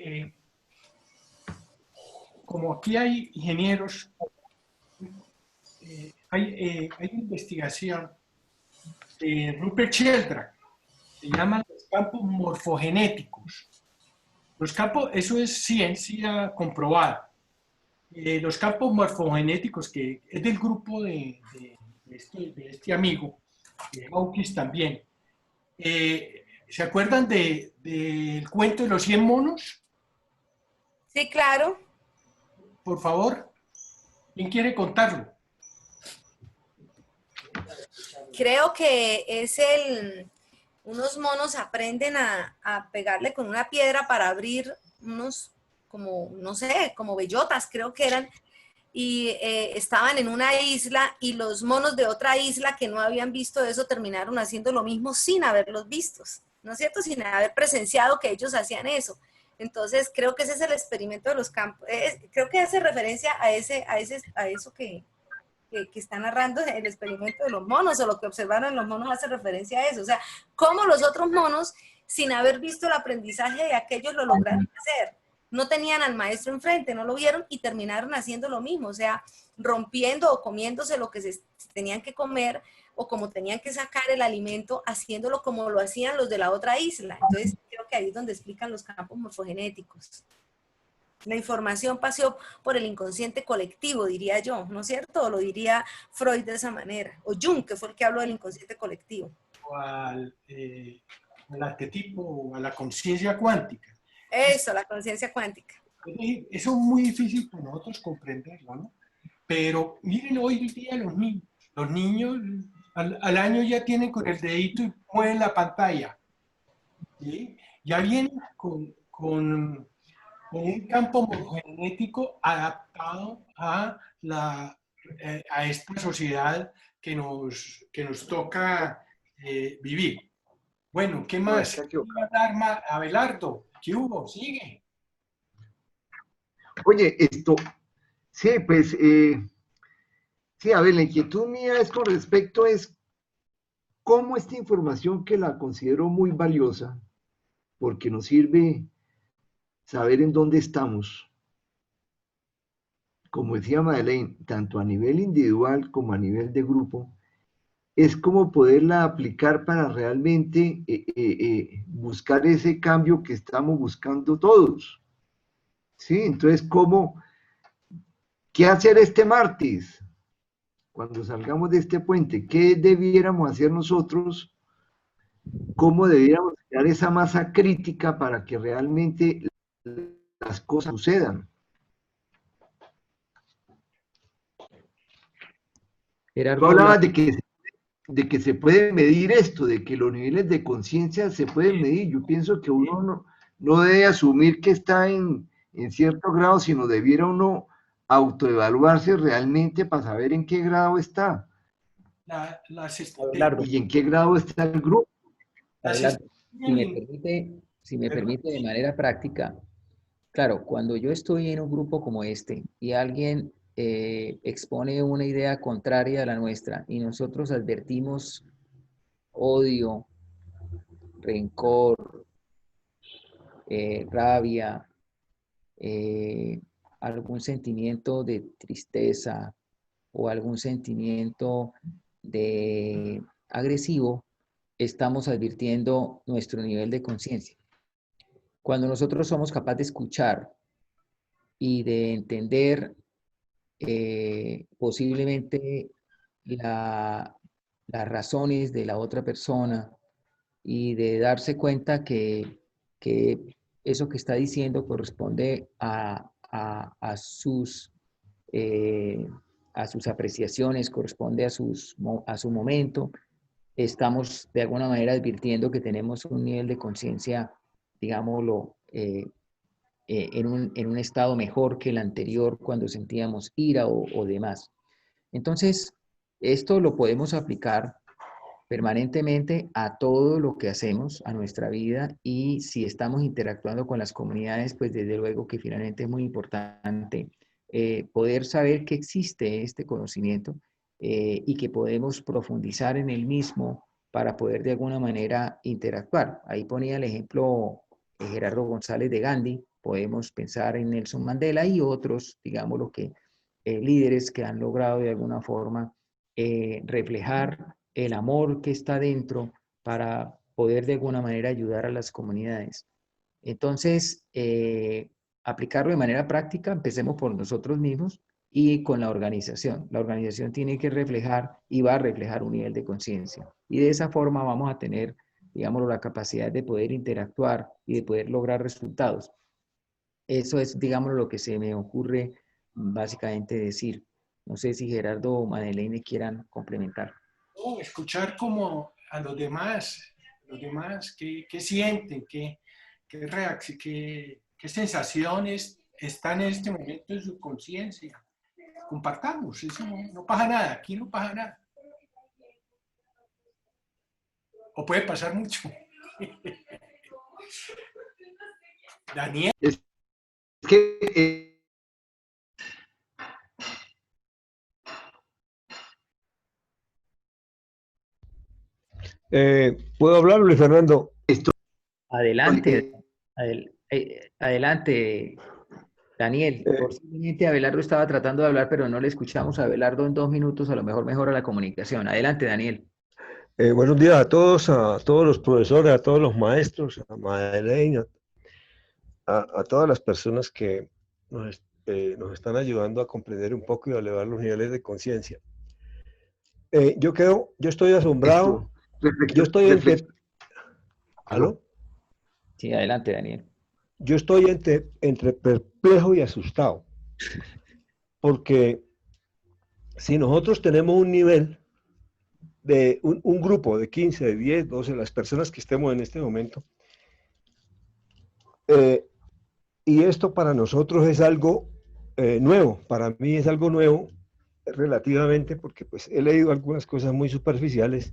como aquí hay ingenieros, hay investigación de Rupert Sheldrake, se llaman los campos morfogenéticos. Los campos, eso es ciencia comprobada. Los campos morfogenéticos, que es del grupo de este amigo, de Hawkins también. ¿Se acuerdan del cuento de los 100 monos? Sí, claro. Por favor, ¿quién quiere contarlo? Creo que es unos monos aprenden a pegarle con una piedra para abrir unos, como, no sé, como bellotas, creo que eran, y estaban en una isla y los monos de otra isla que no habían visto eso terminaron haciendo lo mismo sin haberlos vistos, ¿no es cierto? Sin haber presenciado que ellos hacían eso. Entonces, creo que ese es el experimento de los campos. Creo que hace referencia a eso que está narrando el experimento de los monos, o lo que observaron en los monos hace referencia a eso. O sea, cómo los otros monos, sin haber visto el aprendizaje de aquellos, lo lograron hacer. No tenían al maestro enfrente, no lo vieron y terminaron haciendo lo mismo. O sea, rompiendo o comiéndose lo que se tenían que comer o como tenían que sacar el alimento, haciéndolo como lo hacían los de la otra isla. Entonces, creo que ahí es donde explican los campos morfogenéticos. La información pasó por el inconsciente colectivo, diría yo, ¿no es cierto? O lo diría Freud de esa manera. O Jung, que fue el que habló del inconsciente colectivo. O al arquetipo, o a la conciencia cuántica. Eso, la conciencia cuántica. Eso es muy difícil para nosotros comprenderlo, ¿no? Pero miren hoy día los niños al año ya tienen con el dedito y mueven la pantalla. ¿Sí? Ya vienen con un campo morfogenético adaptado a esta sociedad que nos toca vivir. Bueno, ¿qué más? Abelardo, ¿qué hubo? Sigue. Oye, sí, pues, sí, a ver, la inquietud mía es con respecto es cómo esta información, que la considero muy valiosa, porque nos sirve saber en dónde estamos, como decía Madeleine, tanto a nivel individual como a nivel de grupo, es como poderla aplicar para realmente buscar ese cambio que estamos buscando todos. ¿Sí? Entonces, ¿qué hacer este martes? Cuando salgamos de este puente, ¿qué debiéramos hacer nosotros? ¿Cómo debiéramos crear esa masa crítica para que realmente las cosas sucedan? Tú hablabas de que se puede medir esto, de que los niveles de conciencia se pueden medir. Yo pienso que uno no debe asumir que está en cierto grado, sino debiera uno autoevaluarse realmente para saber en qué grado está. Y en qué grado está el grupo. Si me permite de manera práctica, claro, cuando yo estoy en un grupo como este y alguien expone una idea contraria a la nuestra y nosotros advertimos odio, rencor, rabia, algún sentimiento de tristeza o algún sentimiento de agresivo, estamos advirtiendo nuestro nivel de conciencia. Cuando nosotros somos capaces de escuchar y de entender posiblemente las razones de la otra persona y de darse cuenta que eso que está diciendo corresponde a sus apreciaciones, corresponde a su momento, estamos de alguna manera advirtiendo que tenemos un nivel de conciencia, digámoslo, en un estado mejor que el anterior cuando sentíamos ira o demás. Entonces, esto lo podemos aplicar permanentemente a todo lo que hacemos, a nuestra vida, y si estamos interactuando con las comunidades, pues desde luego que finalmente es muy importante poder saber que existe este conocimiento y que podemos profundizar en el mismo para poder de alguna manera interactuar. Ahí ponía el ejemplo Gerardo González de Gandhi, podemos pensar en Nelson Mandela y otros, digamos, líderes que han logrado de alguna forma reflejar el amor que está dentro para poder de alguna manera ayudar a las comunidades. Entonces, aplicarlo de manera práctica, empecemos por nosotros mismos y con la organización. La organización tiene que reflejar y va a reflejar un nivel de conciencia. Y de esa forma vamos a tener, digamos, la capacidad de poder interactuar y de poder lograr resultados. Eso es, digamos, lo que se me ocurre básicamente decir. No sé si Gerardo o Madeleine quieran complementar. Escuchar como a los demás qué sienten, qué sensaciones están en este momento en su conciencia. Compartamos, eso no pasa nada, aquí no pasa nada. O puede pasar mucho. Daniel. Es que ¿puedo hablar, Luis Fernando? Adelante, adelante, Daniel. Posiblemente Abelardo estaba tratando de hablar, pero no le escuchamos a Abelardo en 2 minutos, a lo mejor mejora la comunicación. Adelante, Daniel. Buenos días a todos los profesores, a todos los maestros, a Madeleine, a todas las personas que nos están ayudando a comprender un poco y a elevar los niveles de conciencia. Yo estoy asombrado. Yo estoy ¿Aló? Sí, adelante, Daniel. Yo estoy entre perplejo y asustado. Porque si nosotros tenemos un nivel de un grupo de 15, de 10, 12, las personas que estemos en este momento, y esto para nosotros es algo nuevo, para mí es algo nuevo relativamente, porque pues he leído algunas cosas muy superficiales.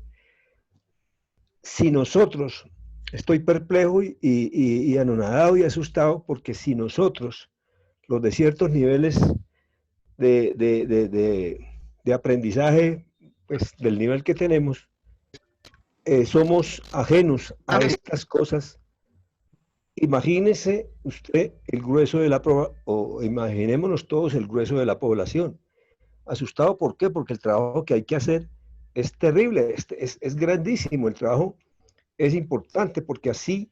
Si nosotros, estoy perplejo y anonadado y asustado, porque si nosotros, los de ciertos niveles de aprendizaje, pues del nivel que tenemos, somos ajenos a estas cosas, imagínese usted el grueso de la o imaginémonos todos el grueso de la población. Asustado, ¿por qué? Porque el trabajo que hay que hacer es terrible, es grandísimo. El trabajo es importante porque así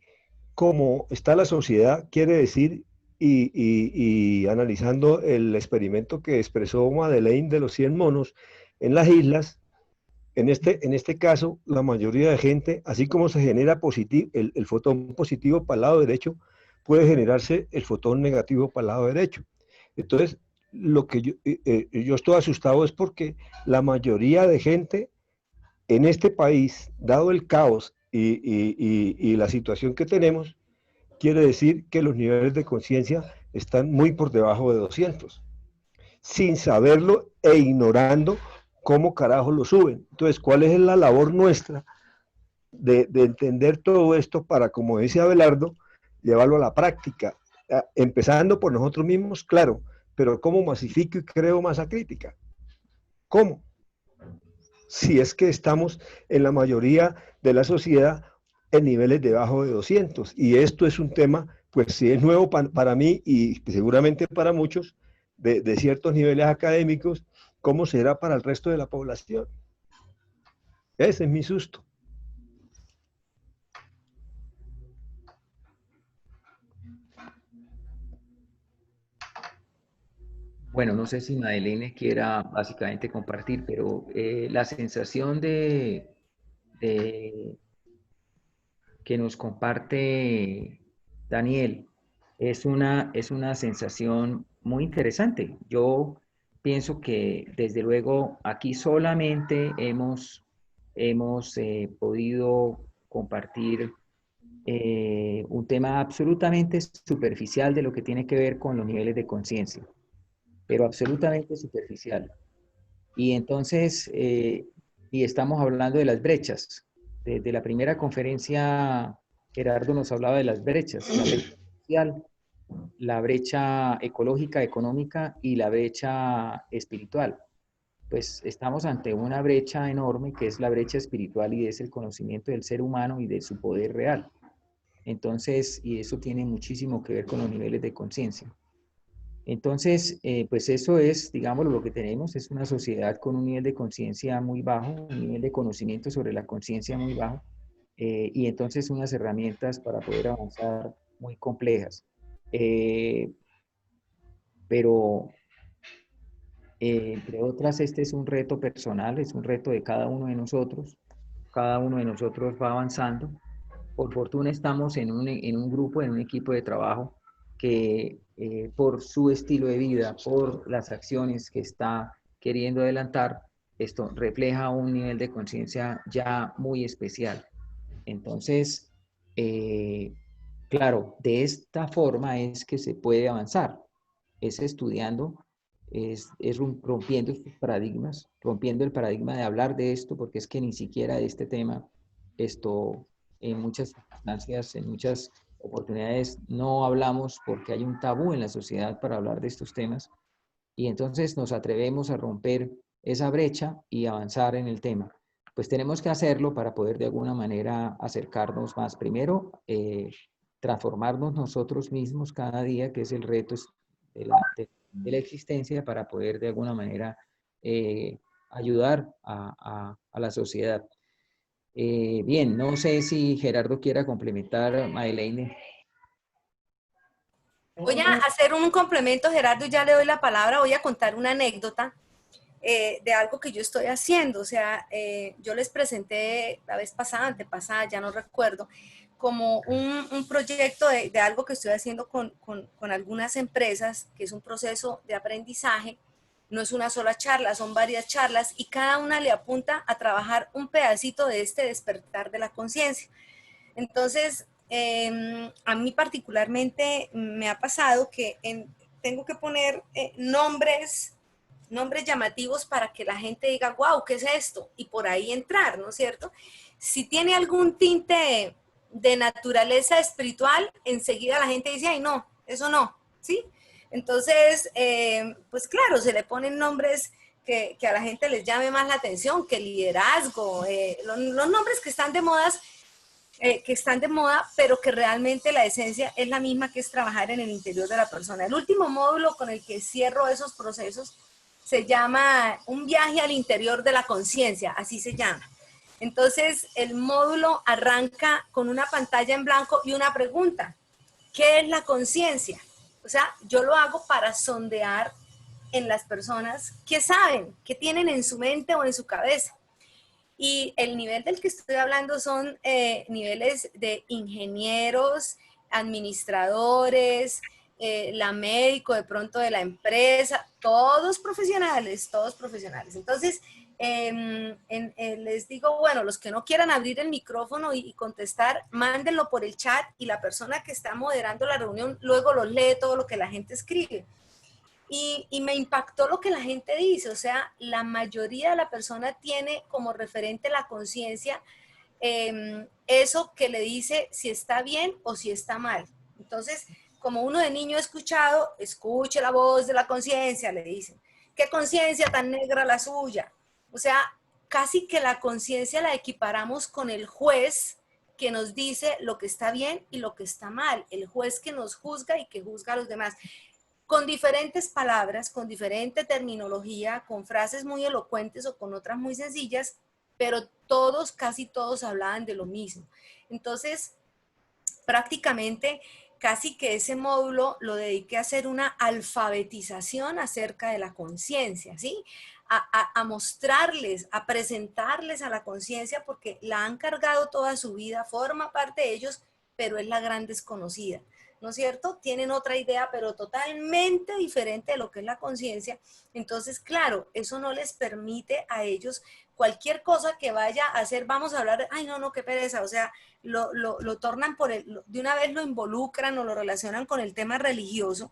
como está la sociedad, quiere decir, y analizando el experimento que expresó Madeleine de los 100 monos en las islas, en este caso, la mayoría de gente, así como se genera el fotón positivo para el lado derecho, puede generarse el fotón negativo para el lado derecho. Entonces, lo que yo estoy asustado es porque la mayoría de gente en este país, dado el caos y la situación que tenemos, quiere decir que los niveles de conciencia están muy por debajo de 200, sin saberlo e ignorando cómo carajo lo suben. Entonces, ¿cuál es la labor nuestra de entender todo esto para, como dice Abelardo, llevarlo a la práctica? Empezando por nosotros mismos, claro, pero ¿cómo masifico y creo masa crítica? ¿Cómo? Si es que estamos en la mayoría de la sociedad en niveles debajo de 200. Y esto es un tema, pues sí es nuevo para mí y seguramente para muchos, de ciertos niveles académicos, ¿cómo será para el resto de la población? Ese es mi susto. Bueno, no sé si Madeleine quiera básicamente compartir, pero la sensación de que nos comparte Daniel es una sensación muy interesante. Yo pienso que desde luego aquí solamente hemos podido compartir un tema absolutamente superficial de lo que tiene que ver con los niveles de conciencia, pero absolutamente superficial. Y entonces, y estamos hablando de las brechas. Desde la primera conferencia, Gerardo nos hablaba de las brechas, la brecha social, la brecha ecológica, económica y la brecha espiritual. Pues estamos ante una brecha enorme que es la brecha espiritual y es el conocimiento del ser humano y de su poder real. Entonces, y eso tiene muchísimo que ver con los niveles de conciencia. Entonces, pues eso es, digamos, lo que tenemos, es una sociedad con un nivel de conciencia muy bajo, un nivel de conocimiento sobre la conciencia muy bajo, y entonces unas herramientas para poder avanzar muy complejas. Pero, entre otras, este es un reto personal, es un reto de cada uno de nosotros va avanzando. Por fortuna estamos en un grupo, en un equipo de trabajo que por su estilo de vida, por las acciones que está queriendo adelantar, esto refleja un nivel de conciencia ya muy especial. Entonces, claro, de esta forma es que se puede avanzar, es estudiando, es rompiendo estos paradigmas, rompiendo el paradigma de hablar de esto, porque es que ni siquiera de este tema, en muchas circunstancias, en muchas oportunidades no hablamos porque hay un tabú en la sociedad para hablar de estos temas, y entonces nos atrevemos a romper esa brecha y avanzar en el tema. Pues tenemos que hacerlo para poder de alguna manera acercarnos más. Primero, transformarnos nosotros mismos cada día, que es el reto de la existencia, para poder de alguna manera ayudar a la sociedad. Bien, no sé si Gerardo quiera complementar, Madeleine. Voy a hacer un complemento, Gerardo, y ya le doy la palabra. Voy a contar una anécdota de algo que yo estoy haciendo. O sea, yo les presenté la vez pasada, antepasada, ya no recuerdo, como un proyecto de algo que estoy haciendo con algunas empresas, que es un proceso de aprendizaje. No es una sola charla, son varias charlas y cada una le apunta a trabajar un pedacito de este despertar de la conciencia. Entonces, a mí particularmente me ha pasado que tengo que poner nombres llamativos para que la gente diga, wow, ¿qué es esto? Y por ahí entrar, ¿no es cierto? Si tiene algún tinte de naturaleza espiritual, enseguida la gente dice, ay, no, eso no, ¿sí? Entonces, pues claro, se le ponen nombres que a la gente les llame más la atención, que liderazgo, los nombres que están de moda, pero que realmente la esencia es la misma, que es trabajar en el interior de la persona. El último módulo con el que cierro esos procesos se llama Un viaje al interior de la conciencia, así se llama. Entonces, el módulo arranca con una pantalla en blanco y una pregunta. ¿Qué es la conciencia? O sea, yo lo hago para sondear en las personas qué saben, qué tienen en su mente o en su cabeza. Y el nivel del que estoy hablando son niveles de ingenieros, administradores, la médico de pronto de la empresa, todos profesionales, todos profesionales. Entonces, les digo, bueno, los que no quieran abrir el micrófono y contestar, mándenlo por el chat y la persona que está moderando la reunión luego los lee todo lo que la gente escribe. Y me impactó lo que la gente dice, o sea, la mayoría de la persona tiene como referente la conciencia, eso que le dice si está bien o si está mal. Entonces, como uno de niño ha escuchado, escuche la voz de la conciencia, le dicen. ¿Qué conciencia tan negra la suya? O sea, casi que la conciencia la equiparamos con el juez que nos dice lo que está bien y lo que está mal, el juez que nos juzga y que juzga a los demás. con diferentes palabras, con diferente terminología, con frases muy elocuentes o con otras muy sencillas, pero todos, casi todos hablaban de lo mismo. Entonces, prácticamente, casi que ese módulo lo dediqué a hacer una alfabetización acerca de la conciencia, ¿sí? A mostrarles, a presentarles a la conciencia, porque la han cargado toda su vida, forma parte de ellos, pero es la gran desconocida, ¿no es cierto? Tienen otra idea, pero totalmente diferente de lo que es la conciencia. Entonces, claro, eso no les permite a ellos cualquier cosa que vaya a hacer, vamos a hablar, ay, no, qué pereza, o sea, lo tornan de una vez lo involucran o lo relacionan con el tema religioso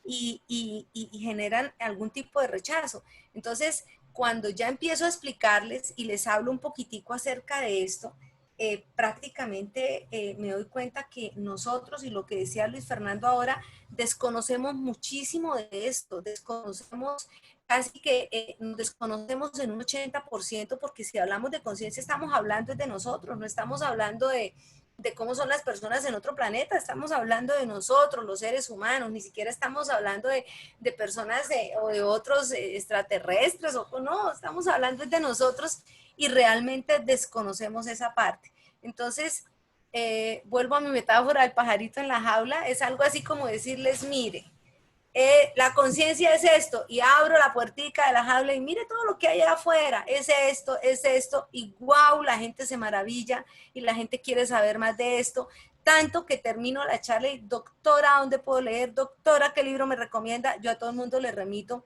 y generan algún tipo de rechazo. Entonces, cuando ya empiezo a explicarles y les hablo un poquitico acerca de esto, prácticamente me doy cuenta que nosotros, y lo que decía Luis Fernando ahora, desconocemos muchísimo de esto, desconocemos casi que nos desconocemos en un 80%, porque si hablamos de conciencia estamos hablando de nosotros, no estamos hablando de cómo son las personas en otro planeta, estamos hablando de nosotros, los seres humanos, ni siquiera estamos hablando de personas o de otros extraterrestres, o no, estamos hablando de nosotros y realmente desconocemos esa parte. Entonces, vuelvo a mi metáfora del pajarito en la jaula, es algo así como decirles, mire, la conciencia es esto, y abro la puertica de la jaula y mire todo lo que hay allá afuera, es esto, y wow, la gente se maravilla y la gente quiere saber más de esto, tanto que termino la charla y doctora, ¿dónde puedo leer? Doctora, ¿qué libro me recomienda? Yo a todo el mundo le remito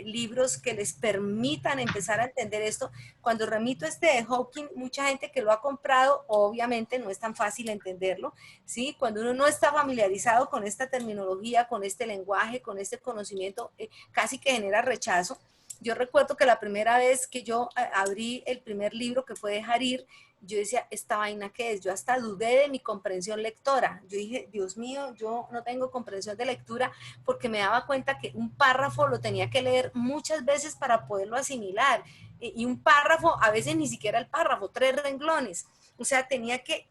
libros que les permitan empezar a entender esto. Cuando remito este de Hawking, mucha gente que lo ha comprado, obviamente no es tan fácil entenderlo, ¿sí? Cuando uno no está familiarizado con esta terminología, con este lenguaje, con este conocimiento, casi que genera rechazo. Yo recuerdo que la primera vez que yo abrí el primer libro, que fue de Harir, yo decía, ¿esta vaina qué es? Yo hasta dudé de mi comprensión lectora. Yo dije, Dios mío, yo no tengo comprensión de lectura, porque me daba cuenta que un párrafo lo tenía que leer muchas veces para poderlo asimilar. Y un párrafo, a veces ni siquiera el párrafo, 3 renglones. O sea, tenía que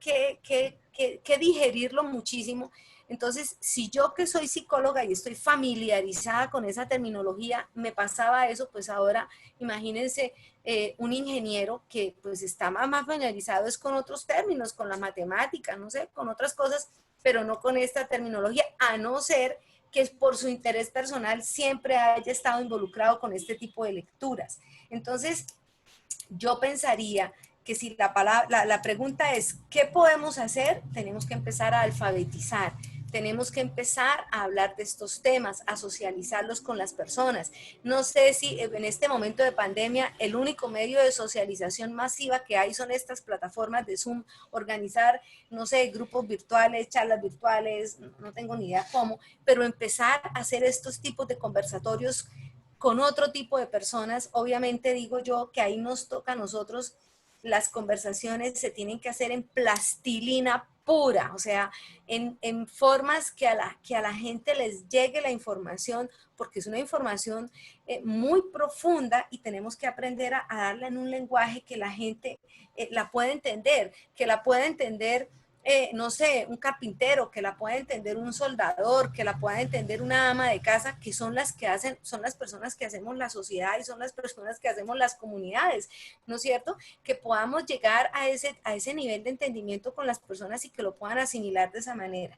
digerirlo muchísimo. Entonces, si yo que soy psicóloga y estoy familiarizada con esa terminología, me pasaba eso, pues ahora imagínense un ingeniero que pues está más familiarizado es con otros términos, con la matemática, no sé, con otras cosas, pero no con esta terminología, a no ser que por su interés personal siempre haya estado involucrado con este tipo de lecturas. Entonces, yo pensaría que si la pregunta es, ¿qué podemos hacer? Tenemos que empezar a alfabetizar. Tenemos que empezar a hablar de estos temas, a socializarlos con las personas. No sé si en este momento de pandemia el único medio de socialización masiva que hay son estas plataformas de Zoom, organizar, no sé, grupos virtuales, charlas virtuales, no tengo ni idea cómo, pero empezar a hacer estos tipos de conversatorios con otro tipo de personas. Obviamente digo yo que ahí nos toca a nosotros, las conversaciones se tienen que hacer en plastilina pura, o sea, en formas que a la gente les llegue la información, porque es una información muy profunda y tenemos que aprender a darla en un lenguaje que la gente la pueda entender, que la pueda entender, no sé, un carpintero, que la pueda entender un soldador, que la pueda entender una ama de casa, que son las que hacen, son las personas que hacemos la sociedad y son las personas que hacemos las comunidades, ¿no es cierto? Que podamos llegar a ese nivel de entendimiento con las personas y que lo puedan asimilar de esa manera.